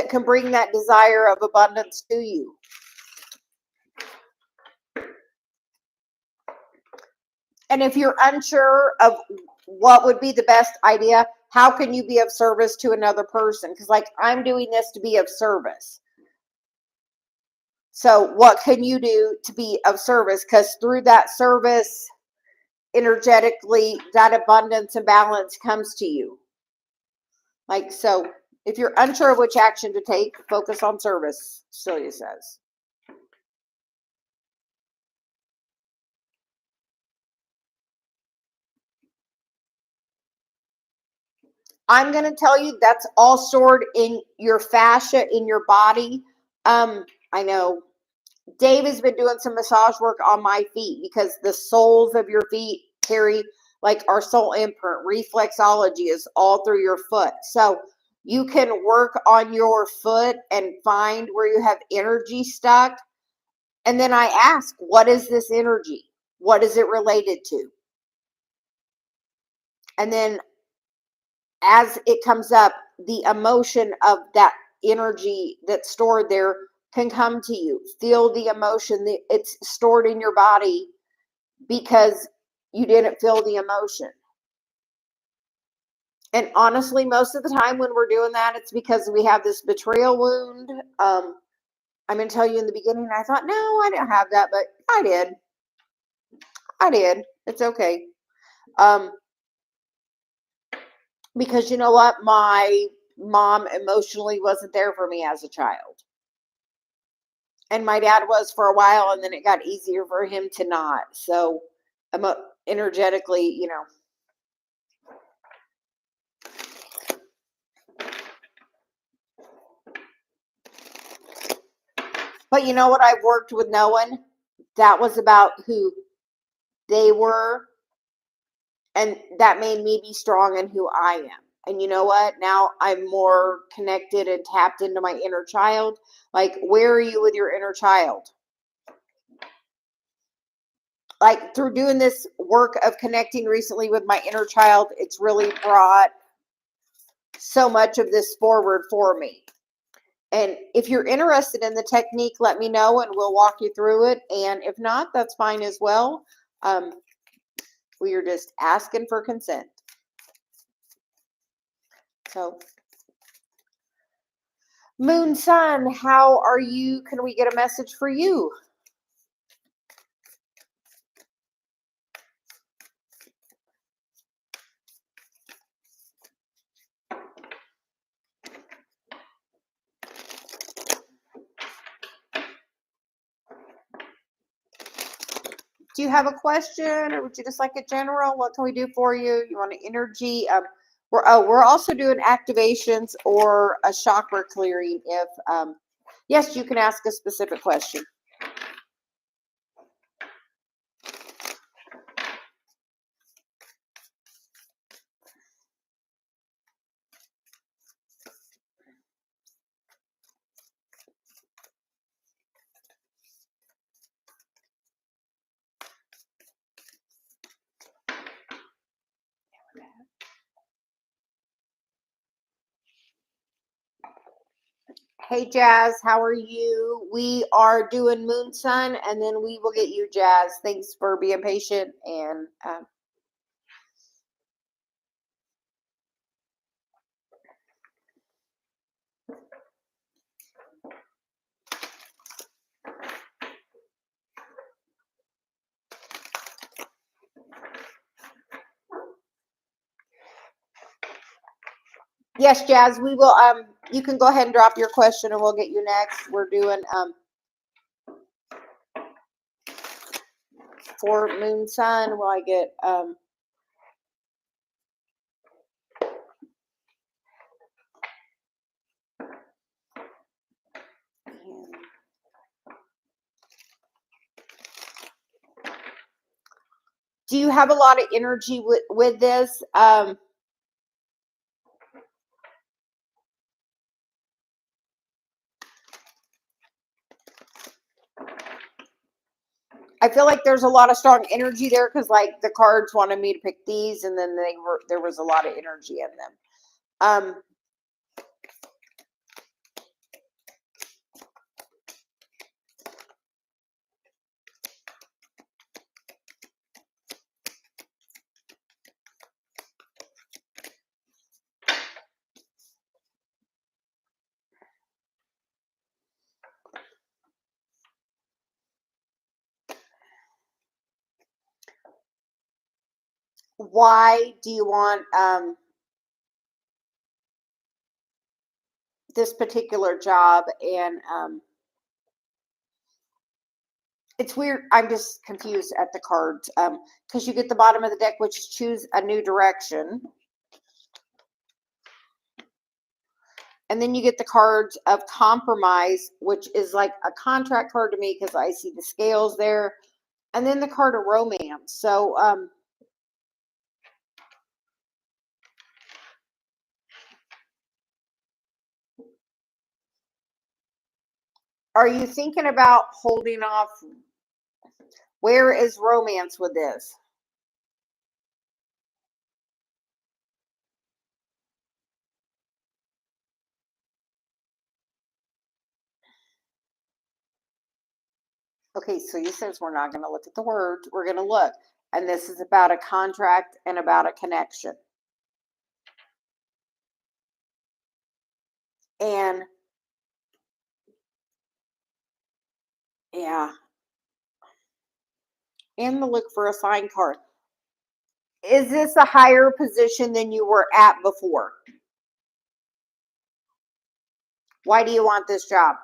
can bring that desire of abundance to you? And if you're unsure of what would be the best idea, how can you be of service to another person? Because, like, I'm doing this to be of service. So what can you do to be of service? Because through that service, energetically, that abundance and balance comes to you. Like, so if you're unsure of which action to take, focus on service, Celia says. I'm going to tell you that's all stored in your fascia, in your body. I know Dave has been doing some massage work on my feet because the soles of your feet carry like our soul imprint. Reflexology is all through your foot. So you can work on your foot and find where you have energy stuck. And then I ask, what is this energy? What is it related to? And then as it comes up, the emotion of that energy that's stored there can come to you. Feel the emotion that it's stored in your body because you didn't feel the emotion. And honestly, most of the time when we're doing that, it's because we have this betrayal wound. I'm going to tell you, in the beginning, I thought, no, I didn't have that, but I did. It's okay. Because you know what? My mom emotionally wasn't there for me as a child. And my dad was for a while, and then it got easier for him to not. So, energetically, But you know what? I've worked with no one. That was about who they were, and that made me be strong in who I am. And you know what? Now I'm more connected and tapped into my inner child. Like, where are you with your inner child? Like, through doing this work of connecting recently with my inner child, it's really brought so much of this forward for me. And if you're interested in the technique, let me know and we'll walk you through it. And if not, that's fine as well. We are just asking for consent. So, Moon Sun, how are you? Can we get a message for you? Do you have a question, or would you just like a general? What can we do for you? You want an energy? We're also doing activations or a chakra clearing. If yes, you can ask a specific question. Hey Jazz, how are you? We are doing Moon Sun, and then we will get you Jazz. Thanks for being patient and. Yes, Jazz, we will. You can go ahead and drop your question, and we'll get you next. We're doing for Moon Sun. Will I get do you have a lot of energy with this? I feel like there's a lot of strong energy there because, like, the cards wanted me to pick these, and then there was a lot of energy in them. Why do you want this particular job? And it's weird. I'm just confused at the cards because you get the bottom of the deck, which is choose a new direction. And then you get the cards of compromise, which is like a contract card to me because I see the scales there. And then the card of romance. So, are you thinking about holding off? Where is romance with this? Okay, so you says we're not going to look at the words. We're going to look. And this is about a contract and about a connection. And yeah. And the look for a sign card. Is this a higher position than you were at before? Why do you want this job?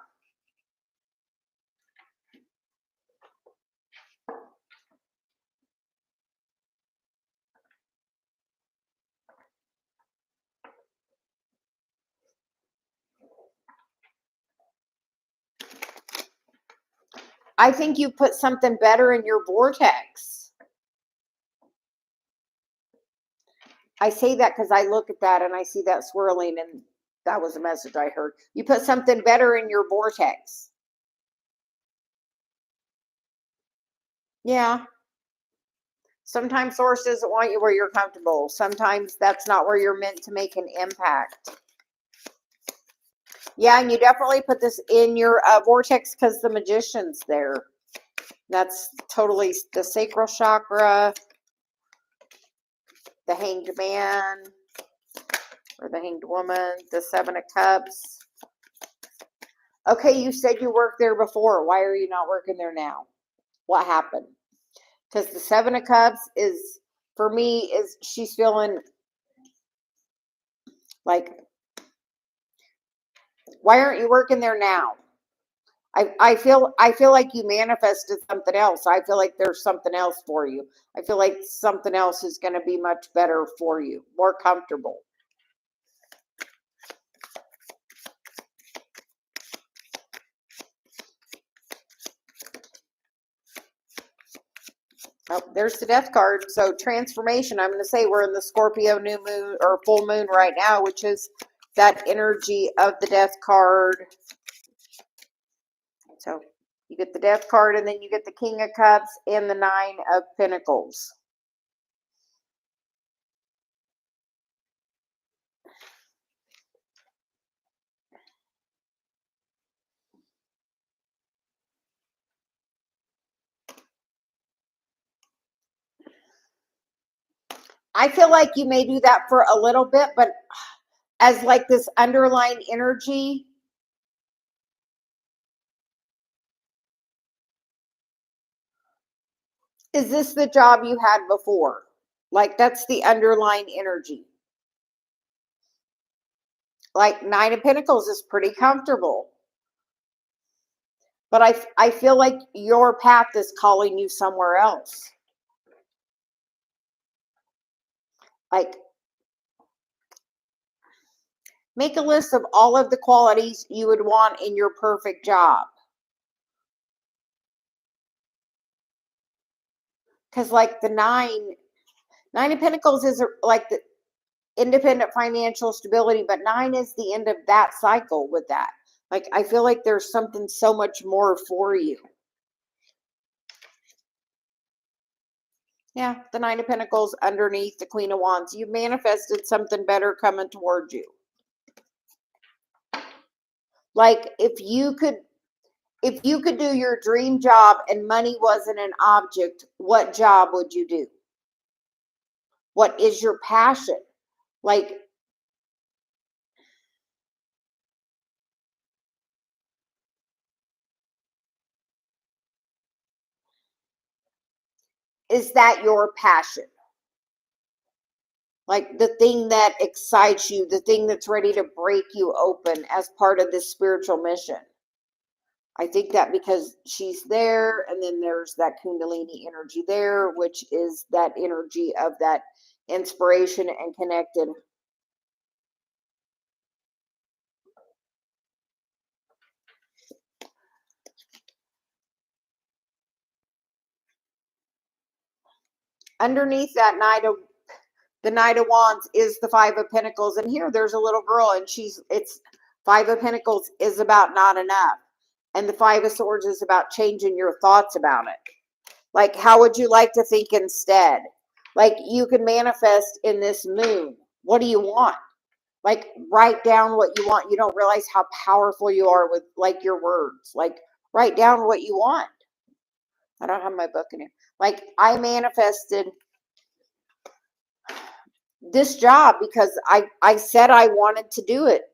I think you put something better in your vortex. I say that because I look at that and I see that swirling, and that was a message I heard. You put something better in your vortex. Yeah. Sometimes source doesn't want you where you're comfortable. Sometimes that's not where you're meant to make an impact. Yeah, and you definitely put this in your vortex because the magician's there. That's totally the sacral chakra, the hanged man, or the hanged woman, the 7 of cups. Okay, you said you worked there before. Why are you not working there now? What happened? Because the 7 of cups is, for me, is she's feeling like, why aren't you working there now? I feel like you manifested something else. I feel like there's something else for you. I feel like something else is going to be much better for you, more comfortable. Oh, there's the death card. So transformation. I'm going to say we're in the Scorpio new moon or full moon right now, which is that energy of the death card. So you get the death card, and then you get the King of Cups and the 9 of Pentacles. I feel like you may do that for a little bit, but as like this underlying energy, is this the job you had before? Like that's the underlying energy. Like 9 of Pentacles is pretty comfortable. But I feel like your path is calling you somewhere else. Like, make a list of all of the qualities you would want in your perfect job. Because like the 9 of Pentacles is like the independent financial stability, but 9 is the end of that cycle with that. Like, I feel like there's something so much more for you. Yeah, the 9 of Pentacles underneath the Queen of Wands. You manifested something better coming towards you. Like, if you could do your dream job and money wasn't an object, what job would you do? What is your passion? Like, is that your passion? Like the thing that excites you, the thing that's ready to break you open as part of this spiritual mission. I think that because she's there, and then there's that Kundalini energy there, which is that energy of that inspiration and connected. Underneath that the Knight of Wands is the 5 of Pentacles, and here there's a little girl, and it's 5 of Pentacles is about not enough, and the 5 of Swords is about changing your thoughts about it. Like, how would you like to think instead? Like, you can manifest in this moon. What do you want? Like, write down what you want. You don't realize how powerful you are with like your words. Like, write down what you want. I don't have my book in here. Like, I manifested this job because I said I wanted to do it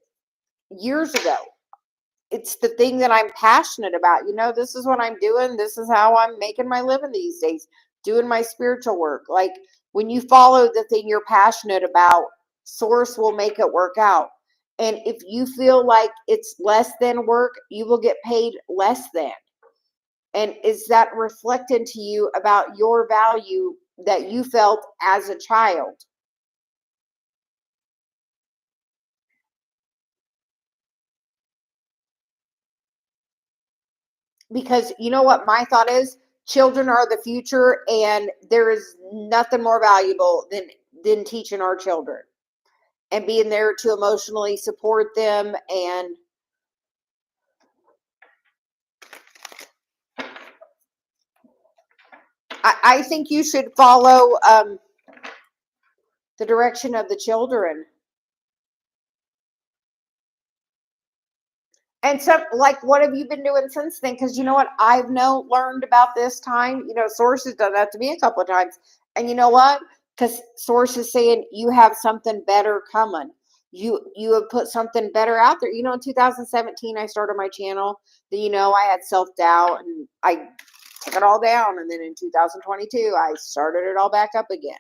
years ago. It's the thing that I'm passionate about. You know, this is what I'm doing. This is how I'm making my living these days, doing my spiritual work. Like, When you follow the thing you're passionate about, source will make it work out. And if you feel like it's less than work, you will get paid less than. And is that reflected to you about your value that you felt as a child? Because you know what my thought is? Children are the future, and there is nothing more valuable than teaching our children and being there to emotionally support them. And I think you should follow the direction of the children. And so, like, what have you been doing since then? Because you know what, I've learned about this time. Source has done that to me a couple of times, and you know what? Because Source is saying you have something better coming. You have put something better out there. In 2017, I started my channel. I had self doubt, and I took it all down. And then in 2022, I started it all back up again.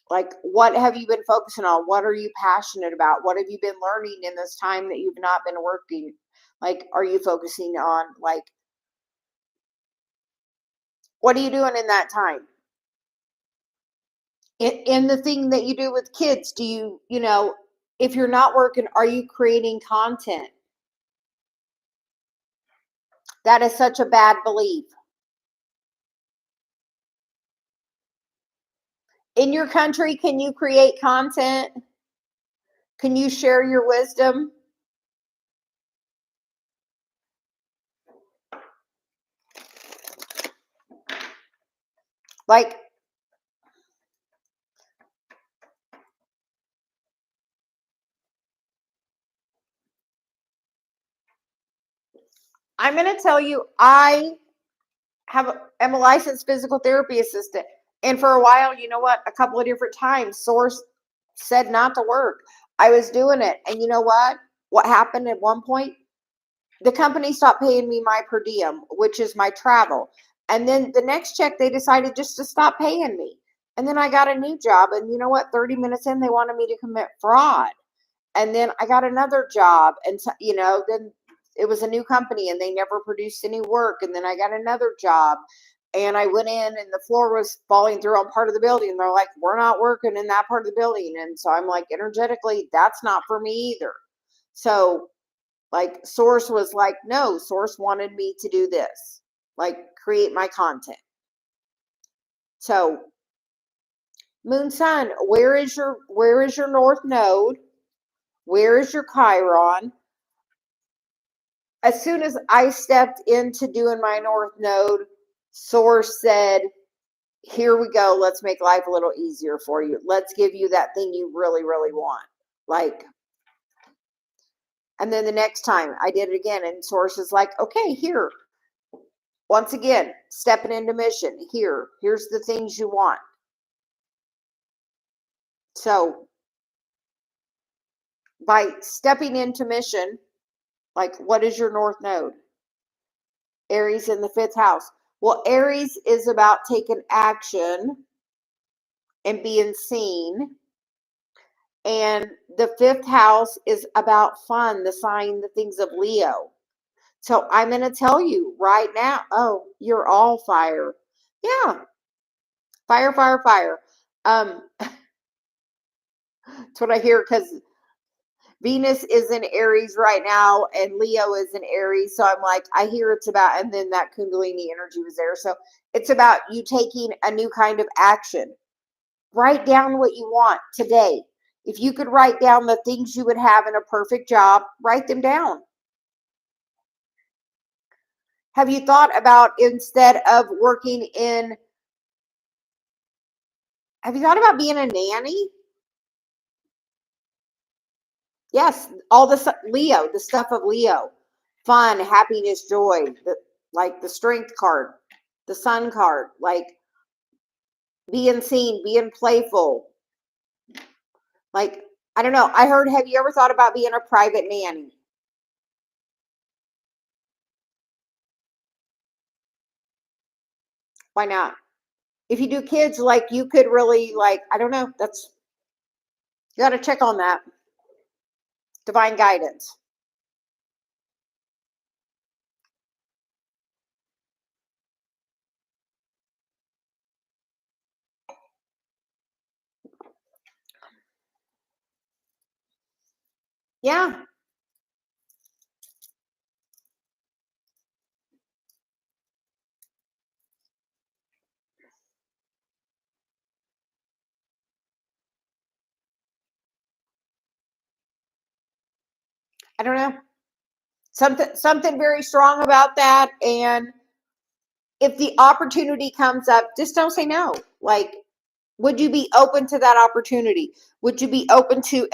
Like, what have you been focusing on? What are you passionate about? What have you been learning in this time that you've not been working? Like, are you focusing on, like, what are you doing in that time? In the thing that you do with kids, do if you're not working, are you creating content? That is such a bad belief. In your country, can you create content? Can you share your wisdom? Like, I'm going to tell you, I am a licensed physical therapy assistant. And for a while, you know what? A couple of different times, Source said not to work. I was doing it. And you know what? What happened at one point? The company stopped paying me my per diem, which is my travel. And then the next check, they decided just to stop paying me. And then I got a new job. And you know what? 30 minutes in, they wanted me to commit fraud. And then I got another job. And, then it was a new company and they never produced any work. And then I got another job. And I went in and the floor was falling through on part of the building. And they're like, we're not working in that part of the building. And so I'm like, energetically, that's not for me either. So, like, Source was like, no, Source wanted me to do this, like, create my content. So, Moon Sun, where is your North Node? Where is your Chiron? As soon as I stepped into doing my North Node, Source said, here we go. Let's make life a little easier for you. Let's give you that thing you really, really want. Like, and then the next time I did it again, and Source is like, okay, here. Once again, stepping into mission. Here's the things you want. So, by stepping into mission, like, what is your North Node? Aries in the 5th house. Well, Aries is about taking action and being seen. And the 5th house is about fun, the things of Leo. So I'm going to tell you right now, oh, you're all fire. Yeah. Fire, fire, fire. That's what I hear, because Venus is in Aries right now and Leo is in Aries. So I'm like, I hear it's about, and then that Kundalini energy was there. So it's about you taking a new kind of action. Write down what you want today. If you could write down the things you would have in a perfect job, write them down. Have you thought about, instead of working in, have you thought about being a nanny? Yes, all the Leo, the stuff of Leo. Fun, happiness, joy, like the strength card, the sun card, like being seen, being playful. Like, I don't know. I heard, have you ever thought about being a private nanny? Why not? If you do kids, like, you could really, like, I don't know, that's, you got to check on that. Divine guidance. Yeah. I don't know. Something very strong about that. And if the opportunity comes up, just don't say no. Like, would you be open to that opportunity? Would you be open to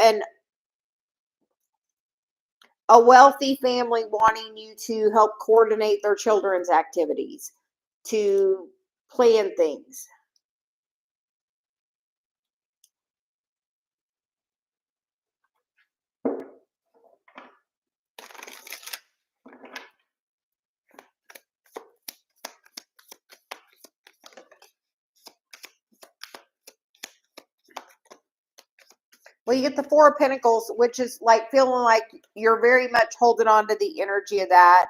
a wealthy family wanting you to help coordinate their children's activities, to plan things? Well, you get the Four of Pentacles, which is like feeling like you're very much holding on to the energy of that.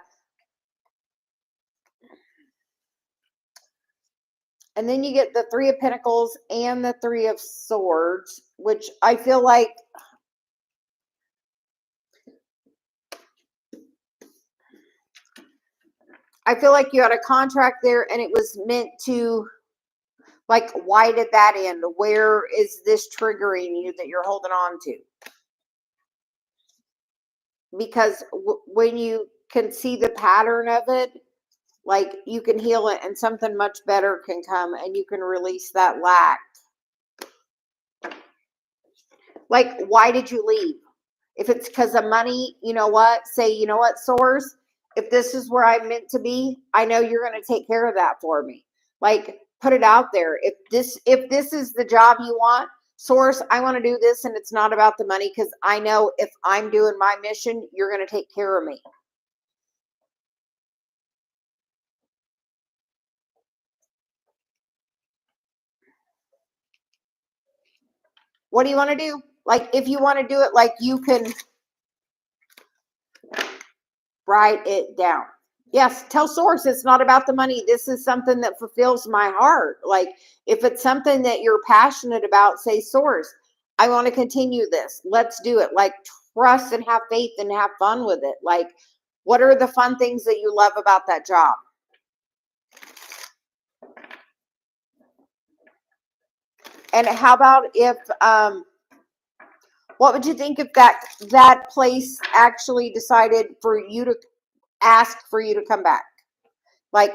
And then you get the Three of Pentacles and the Three of Swords, which I feel like you had a contract there and it was meant to, like, why did that end? Where is this triggering you that you're holding on to? Because when you can see the pattern of it, like, you can heal it and something much better can come and you can release that lack. Like, why did you leave? If it's because of money, you know what? Say, you know what, Source? If this is where I'm meant to be, I know you're going to take care of that for me. Like, put it out there. If this is the job you want, Source, I want to do this, and it's not about the money, because I know if I'm doing my mission, you're going to take care of me. What do you want to do? Like, if you want to do it, like, you can write it down. Yes, tell Source it's not about the money. This is something that fulfills my heart. Like, if it's something that you're passionate about, say, Source, I want to continue this. Let's do it. Like, trust and have faith and have fun with it. Like, what are the fun things that you love about that job? And how about if, what would you think if that place actually decided for you to ask for you to come back? Like,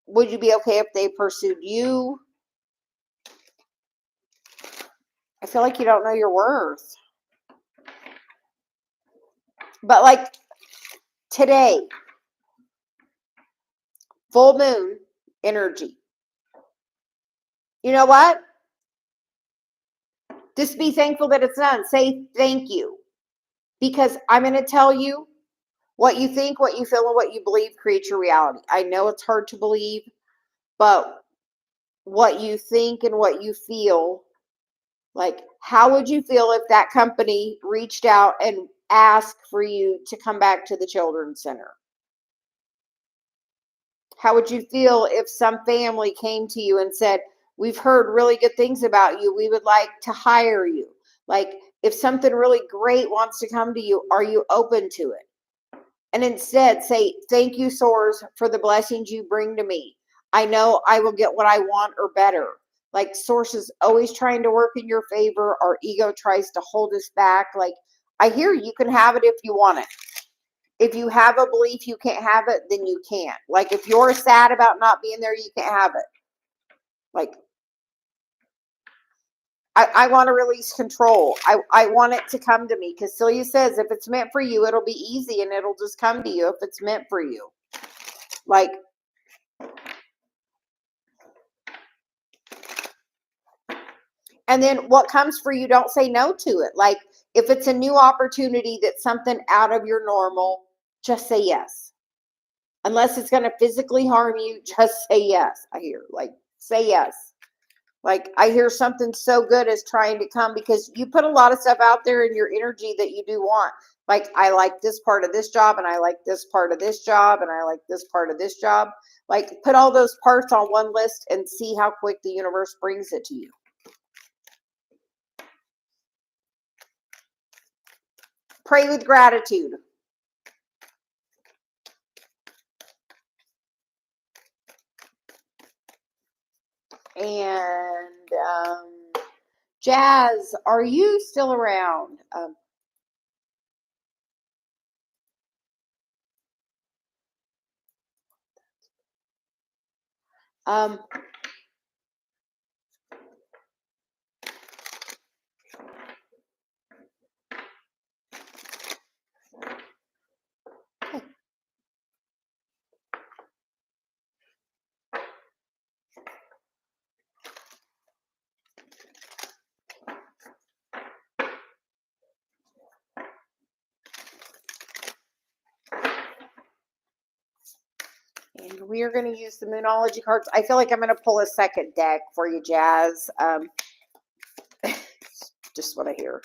would you be okay if they pursued you? I feel like you don't know your worth. But like today, full moon energy. You know what? Just be thankful that it's done. Say thank you. Because I'm going to tell you, what you think, what you feel, and what you believe creates your reality. I know it's hard to believe, but what you think and what you feel, like, how would you feel if that company reached out and asked for you to come back to the children's center? How would you feel if some family came to you and said, we've heard really good things about you, we would like to hire you? Like, if something really great wants to come to you, are you open to it? And instead say, thank you, Source, for the blessings you bring to me. I know I will get what I want or better. Like, Source is always trying to work in your favor. Our ego tries to hold us back. Like, I hear you can have it if you want it. If you have a belief you can't have it, then you can't. Like, if you're sad about not being there, you can't have it. Like, I want to release control. I want it to come to me, because Celia says if it's meant for you, it'll be easy and it'll just come to you if it's meant for you. Like, and then what comes for you, don't say no to it. Like, if it's a new opportunity that's something out of your normal, just say yes. Unless it's going to physically harm you, just say yes. I hear, like, say yes. Like, I hear something so good is trying to come because you put a lot of stuff out there in your energy that you do want. Like, I like this part of this job, and I like this part of this job, and I like this part of this job. Like, put all those parts on one list and see how quick the universe brings it to you. Pray with gratitude. And Jazz, are you still around? Um, and we are going to use the Moonology cards. I feel like I'm going to pull a second deck for you, Jazz. Just what I hear.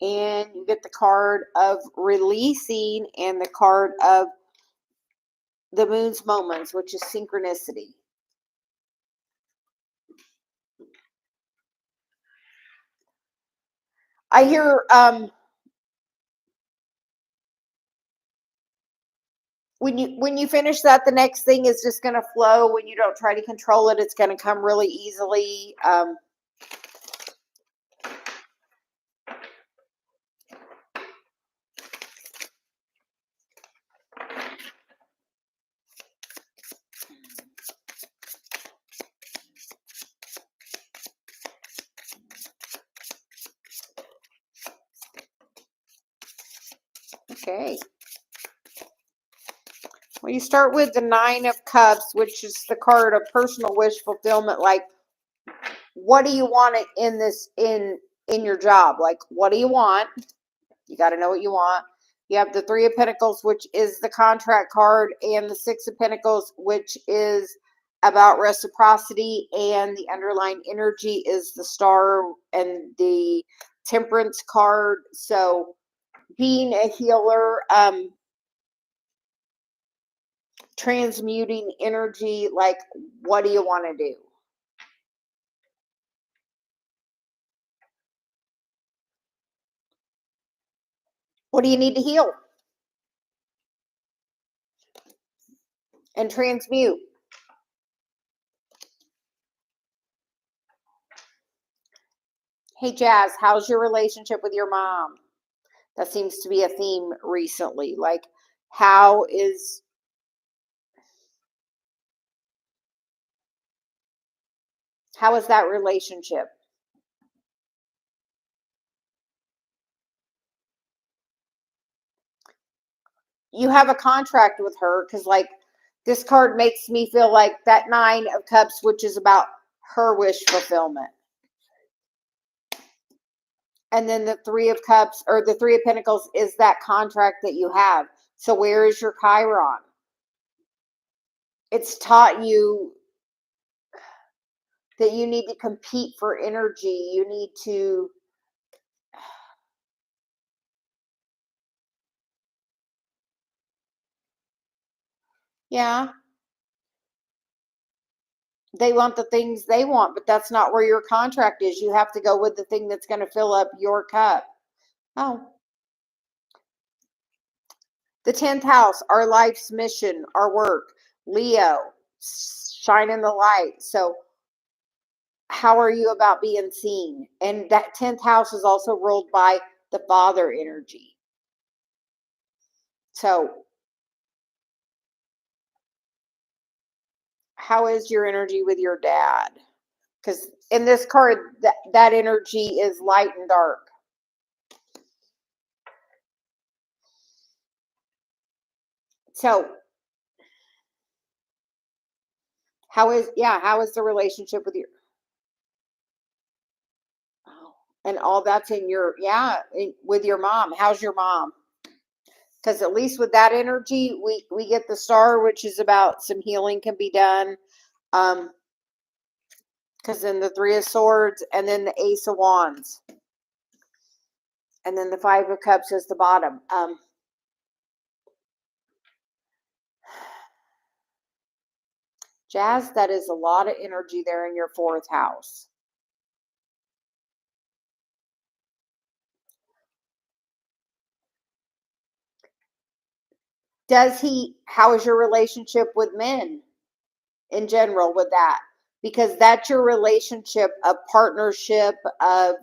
And you get the card of releasing and the card of the moon's moments, which is synchronicity. I hear when you finish that, the next thing is just going to flow. When you don't try to control it, it's going to come really easily. Okay. Well, you start with the Nine of Cups, which is the card of personal wish fulfillment. Like, what do you want in this in your job? Like, what do you want? You got to know what you want. You have the Three of Pentacles, which is the contract card, and the Six of Pentacles, which is about reciprocity, and the underlying energy is the Star and the Temperance card. So, being a healer, transmuting energy, like, what do you want to do? What do you need to heal and transmute? Hey, Jazz, how's your relationship with your mom? That seems to be a theme recently. Like, how is that relationship? You have a contract with her, because, like, this card makes me feel like that Nine of Cups, which is about her wish fulfillment. And then the Three of Cups, or the Three of Pentacles, is that contract that you have. So where is your Chiron? It's taught you that you need to compete for energy. You need to, yeah, they want the things they want, but that's not where your contract is. You have to go with the thing that's going to fill up your cup. Oh, the 10th house, our life's mission, our work. Leo, shining the light. So how are you about being seen? And that 10th house is also ruled by the father energy. So how is your energy with your dad? Because in this card, that energy is light and dark. So how is the relationship with your, oh, and all that's in your, with your mom? How's your mom? Because at least with that energy, we get the Star, which is about some healing can be done. Because then the Three of Swords, and then the Ace of Wands, and then the Five of Cups is the bottom. Jazz, that is a lot of energy there in your 4th house. How is your relationship with men in general with that? Because that's your relationship of partnership of,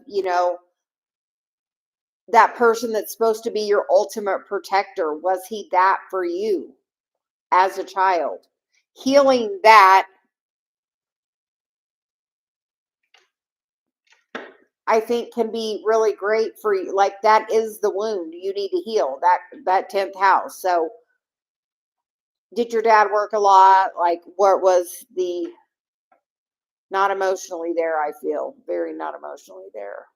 that person that's supposed to be your ultimate protector. Was he that for you as a child? Healing that, I think, can be really great for you. Like, that is the wound you need to heal, that 10th house. So did your dad work a lot? Like, what was the not emotionally there? I feel very not emotionally there.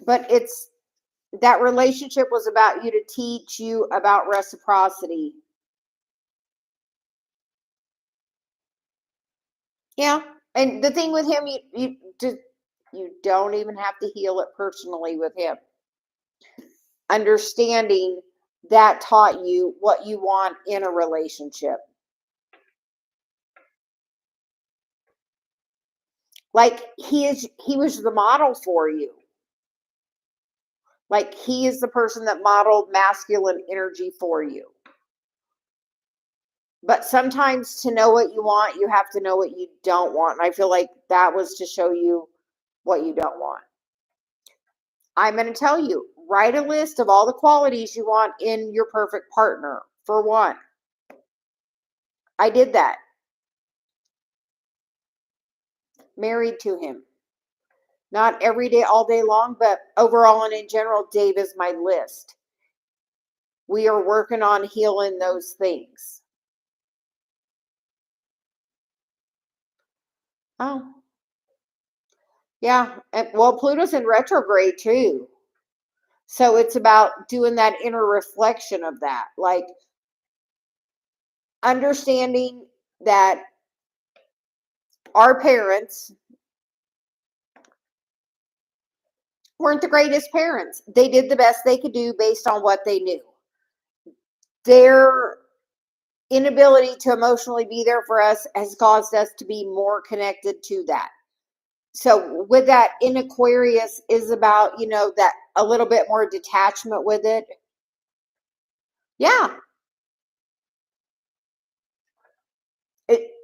But it's that relationship was about you to teach you about reciprocity. Yeah. And the thing with him, you don't even have to heal it personally with him. Understanding that taught you what you want in a relationship. Like, he was the model for you. Like, he is the person that modeled masculine energy for you. But sometimes to know what you want, you have to know what you don't want. And I feel like that was to show you what you don't want. I'm going to tell you, write a list of all the qualities you want in your perfect partner. For one, I did that. Married to him. Not every day, all day long, but overall and in general, Dave is my list. We are working on healing those things. Oh. Yeah. Well, Pluto's in retrograde too. So it's about doing that inner reflection of that. Like, understanding that our parents weren't the greatest parents. They did the best they could do based on what they knew. Their inability to emotionally be there for us has caused us to be more connected to that. So with that, in Aquarius is about, that a little bit more detachment with it. Yeah.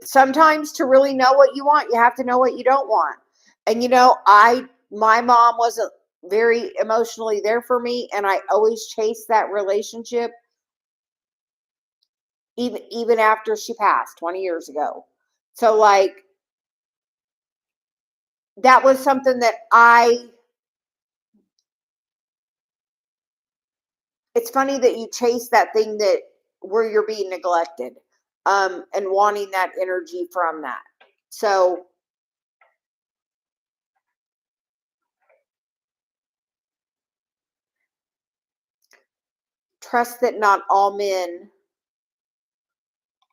Sometimes to really know what you want, you have to know what you don't want. And my mom wasn't very emotionally there for me, and I always chased that relationship even after she passed 20 years ago. So, like, that was something that it's funny that you chase that thing that where you're being neglected, and wanting that energy from that. So trust that not all men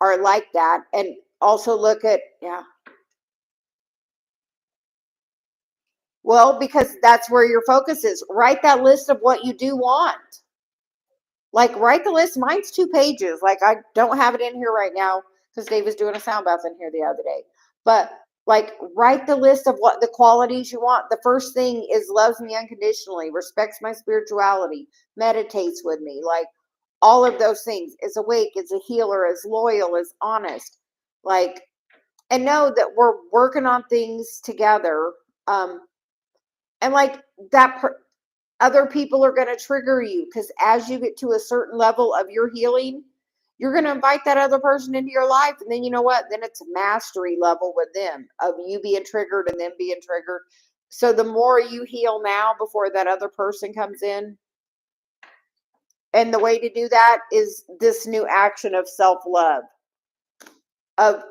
are like that, and also look at, yeah. Well, because that's where your focus is. Write that list of what you do want. Like, write the list. Mine's 2 pages. Like, I don't have it in here right now because Dave was doing a sound bath in here the other day. But, like, write the list of what the qualities you want. The first thing is loves me unconditionally, respects my spirituality, meditates with me. Like, all of those things. Is awake, is a healer, is loyal, is honest. Like, and know that we're working on things together. And like that other people are going to trigger you, because as you get to a certain level of your healing, you're going to invite that other person into your life. And then you know what? Then it's a mastery level with them of you being triggered and them being triggered. So the more you heal now before that other person comes in. And the way to do that is this new action of self-love. Of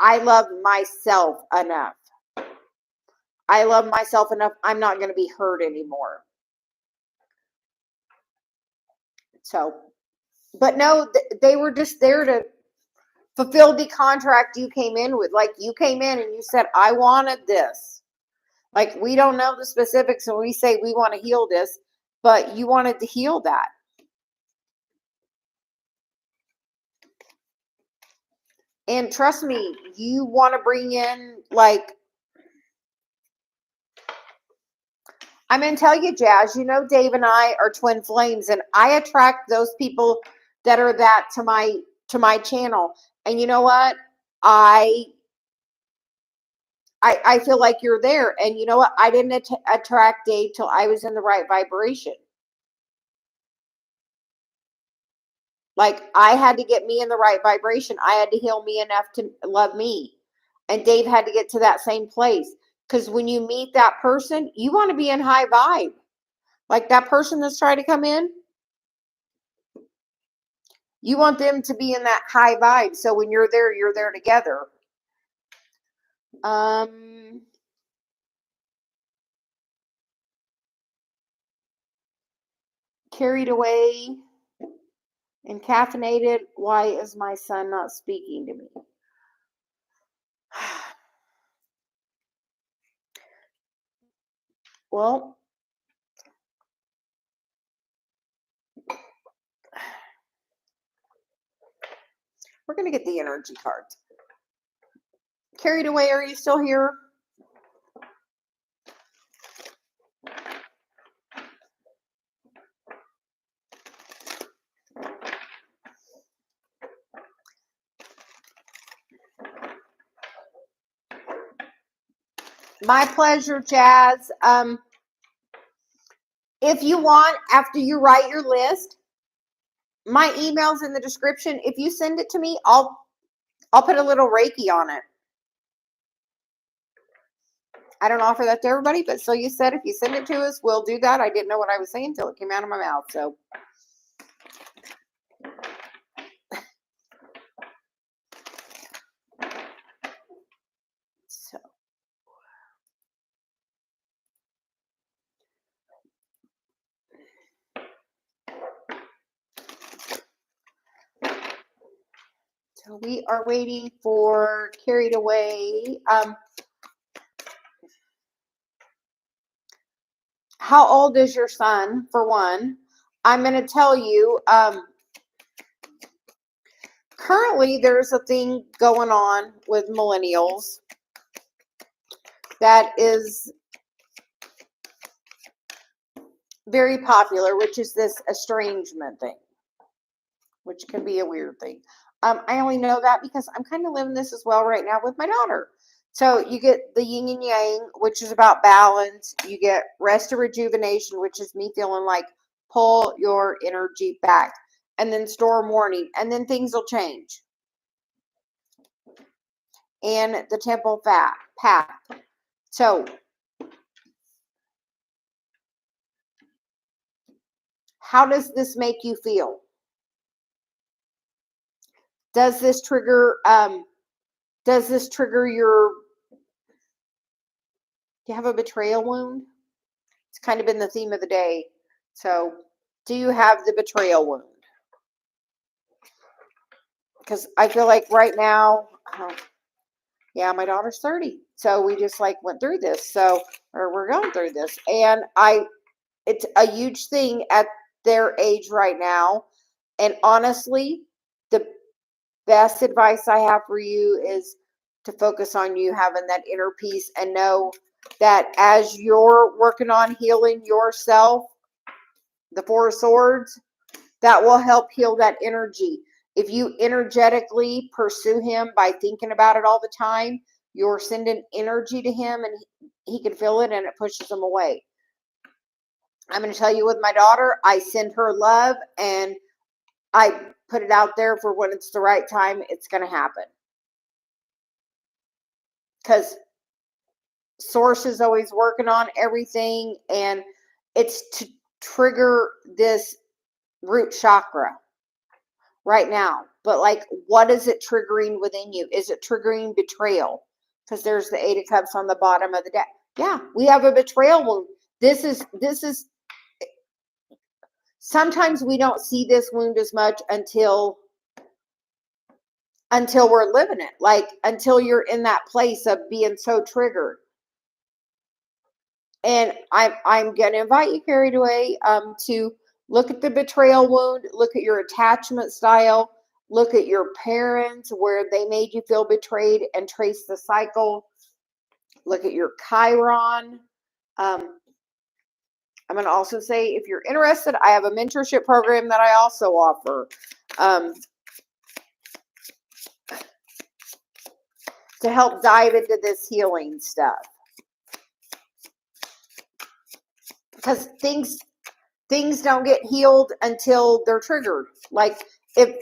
I love myself enough. I love myself enough. I'm not going to be hurt anymore. So, but no, they were just there to fulfill the contract you came in with. Like, you came in and you said, I wanted this. Like, we don't know the specifics and we say we want to heal this, but you wanted to heal that. And trust me, you want to bring in, like, I'm going to tell you, Jazz, you know, Dave and I are twin flames, and I attract those people that are that to my channel. And you know what? I feel like you're there. And you know what? I didn't attract Dave till I was in the right vibration. Like, I had to get me in the right vibration. I had to heal me enough to love me. And Dave had to get to that same place. Because when you meet that person, you want to be in high vibe. Like that person that's trying to come in, you want them to be in that high vibe. So when you're there together. Carried away and caffeinated. Why is my son not speaking to me? Well, we're going to get the energy cards. Carried away, are you still here? My pleasure, Jazz. If you want, after you write your list, my email's in the description. If you send it to me, I'll put a little Reiki on it. I don't offer that to everybody, but so you said if you send it to us, we'll do that. I didn't know what I was saying until it came out of my mouth. So So we are waiting for Carried Away. How old is your son, for one? I'm going to tell you, currently there's a thing going on with millennials that is very popular, which is this estrangement thing, which can be a weird thing. I only know that because I'm kind of living this as well right now with my daughter. So you get the yin and yang, which is about balance. You get rest and rejuvenation, which is me feeling like pull your energy back. And then storm warning. And then things will change. And the temple path. So how does this make you feel? Does this trigger your, do you have a betrayal wound? It's kind of been the theme of the day. So do you have the betrayal wound? Because I feel like right now, yeah, my daughter's 30. So we just like went through this. So, or we're going through this. And it's a huge thing at their age right now. And honestly, the best advice I have for you is to focus on you having that inner peace and know that as you're working on healing yourself, the Four of Swords, that will help heal that energy. If you energetically pursue him by thinking about it all the time, you're sending energy to him and he can feel it and it pushes him away. I'm going to tell you with my daughter, I send her love and I put it out there for when it's the right time, it's going to happen. Because Source is always working on everything and it's to trigger this root chakra right now. But like, what is it triggering within you? Is it triggering betrayal? Because there's the Eight of Cups on the bottom of the deck. Yeah, we have a betrayal wound. This is sometimes we don't see this wound as much until we're living it, like until you're in that place of being so triggered. And I'm going to invite you, Carried Away, to look at the betrayal wound, look at your attachment style, look at your parents, where they made you feel betrayed, and trace the cycle. Look at your Chiron. I'm going to also say, if you're interested, I have a mentorship program that I also offer to help dive into this healing stuff. Because things don't get healed until they're triggered. Like, if,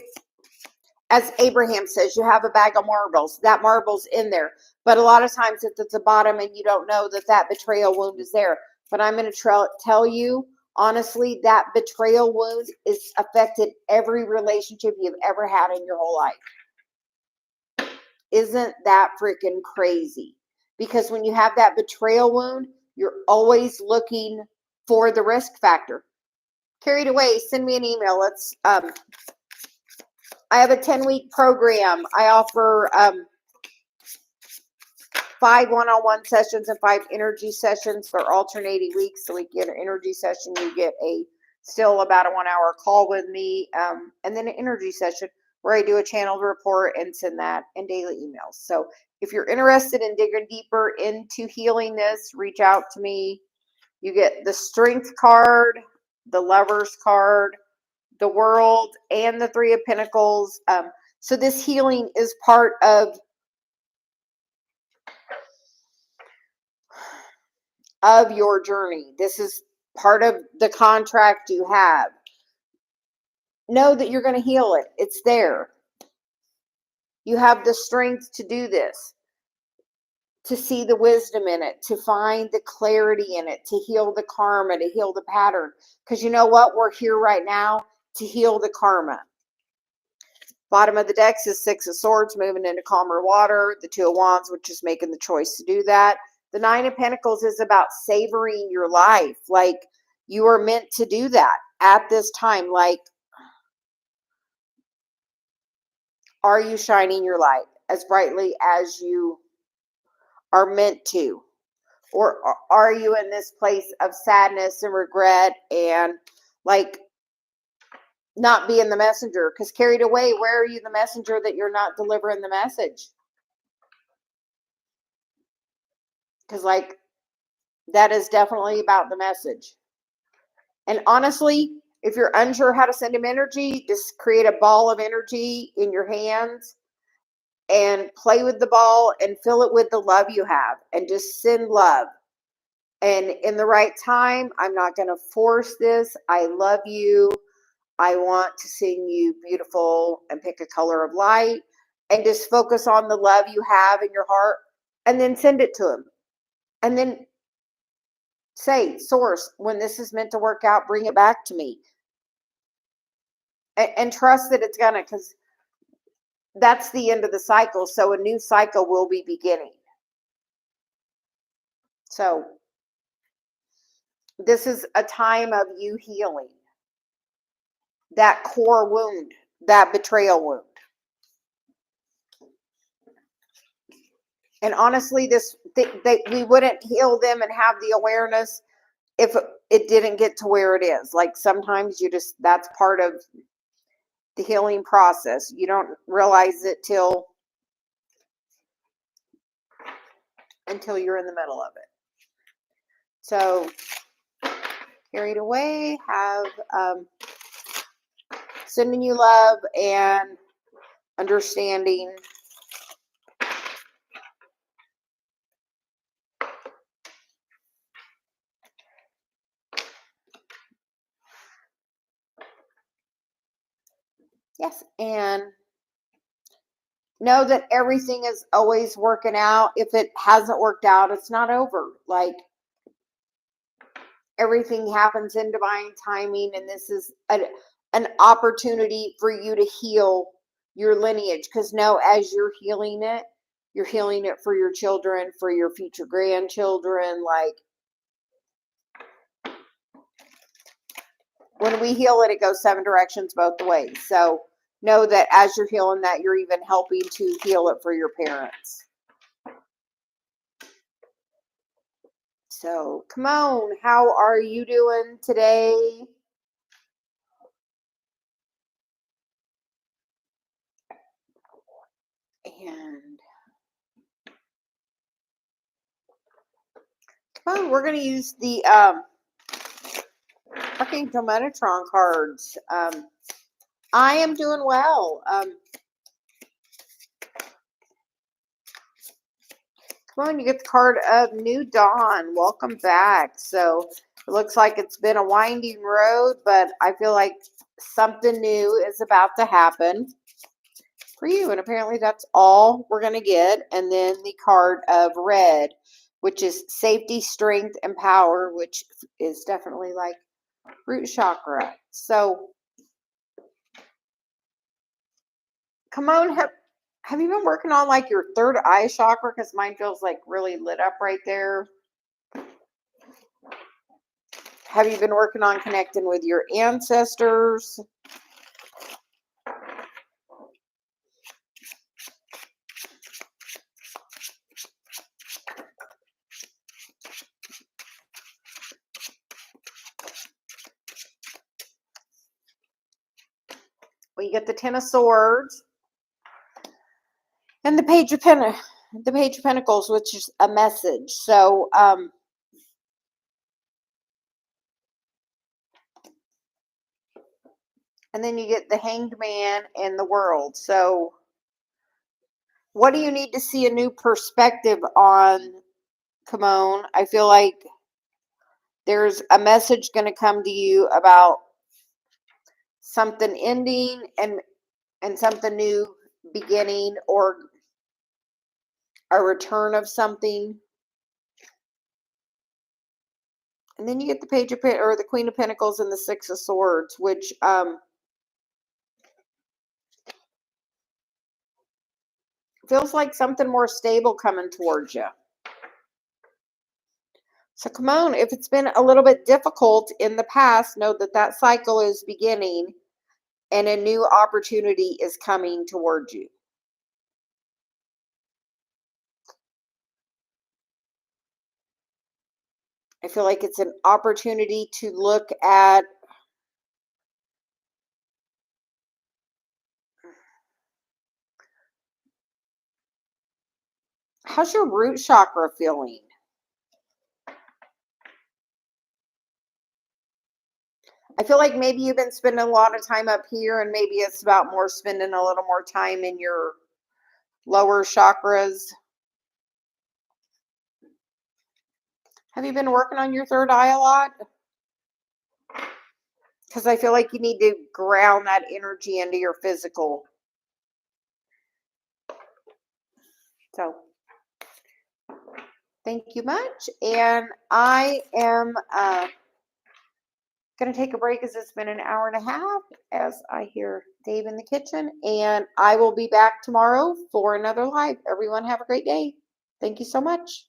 as Abraham says, you have a bag of marbles, that marble's in there. But a lot of times it's at the bottom and you don't know that betrayal wound is there. But I'm going to tell you, honestly, that betrayal wound has affected every relationship you've ever had in your whole life. Isn't that freaking crazy? Because when you have that betrayal wound, you're always looking for the risk factor. Carried Away, send me an email. Let's I have a 10-week program. I offer 5 one-on-one sessions and 5 energy sessions for alternating weeks. So we get an energy session, you get still about a 1-hour call with me, and then an energy session where I do a channeled report and send that in daily emails. So if you're interested in digging deeper into healing this, reach out to me. You get the Strength card, the Lovers card, the World, and the 3 of Pentacles. So this healing is part of your journey. This is part of the contract you have. Know that you're going to heal it. It's there. You have the strength to do this, to see the wisdom in it, to find the clarity in it, to heal the karma, to heal the pattern. Because you know what? We're here right now to heal the karma. Bottom of the decks is 6 of Swords, moving into calmer water. The 2 of Wands, which is making the choice to do that. The 9 of Pentacles is about savoring your life. Like, you are meant to do that at this time. Like, are you shining your light as brightly as you are meant to? Or are you in this place of sadness and regret and, like, not being the messenger? Because Carried Away, where are you the messenger that you're not delivering the message? Because, like, that is definitely about the message. And honestly, if you're unsure how to send him energy, just create a ball of energy in your hands and play with the ball and fill it with the love you have, and just send love. And in the right time, I'm not going to force this. I love you. I want to sing you beautiful, and pick a color of light, and just focus on the love you have in your heart, and then send it to him. And then say, Source, when this is meant to work out, bring it back to me. And trust that it's gonna, because that's the end of the cycle. So a new cycle will be beginning. So this is a time of you healing that core wound, that betrayal wound. And honestly, we wouldn't heal them and have the awareness if it didn't get to where it is. Like, sometimes that's part of the healing process. You don't realize it until you're in the middle of it. So, Carried Away, have sending you love and understanding. Yes, and know that everything is always working out. If it hasn't worked out, it's not over. Like, everything happens in divine timing, and this is an opportunity for you to heal your lineage. Because know, as you're healing it for your children, for your future grandchildren. Like, when we heal it, it goes 7 directions both ways. So know that as you're healing that, you're even helping to heal it for your parents. So come on, how are you doing today? And come on, we're going to use the Archangel Metatron cards. I am doing well. Come on, you get the card of New Dawn. Welcome back. So it looks like it's been a winding road, but I feel like something new is about to happen for you. And apparently that's all we're going to get. And then the card of Red, which is safety, strength, and power, which is definitely like root chakra. So come on, have you been working on like your third eye chakra? Because mine feels like really lit up right there. Have you been working on connecting with your ancestors? Well, you get the Ten of Swords and the Page of Pentacles, which is a message. So, and then you get the Hanged Man and the World. So, what do you need to see a new perspective on? Come on, I feel like there's a message going to come to you about something ending and something new beginning, or a return of something. And then you get the Page of or the Queen of Pentacles and the Six of Swords, which feels like something more stable coming towards you. So come on, if it's been a little bit difficult in the past, know that that cycle is beginning and a new opportunity is coming towards you. I feel like it's an opportunity to look at how's your root chakra feeling? I feel like maybe you've been spending a lot of time up here, and maybe it's about more spending a little more time in your lower chakras. Have you been working on your third eye a lot? Because I feel like you need to ground that energy into your physical. So, thank you much. And I am going to take a break as it's been an hour and a half as I hear Dave in the kitchen. And I will be back tomorrow for another live. Everyone have a great day. Thank you so much.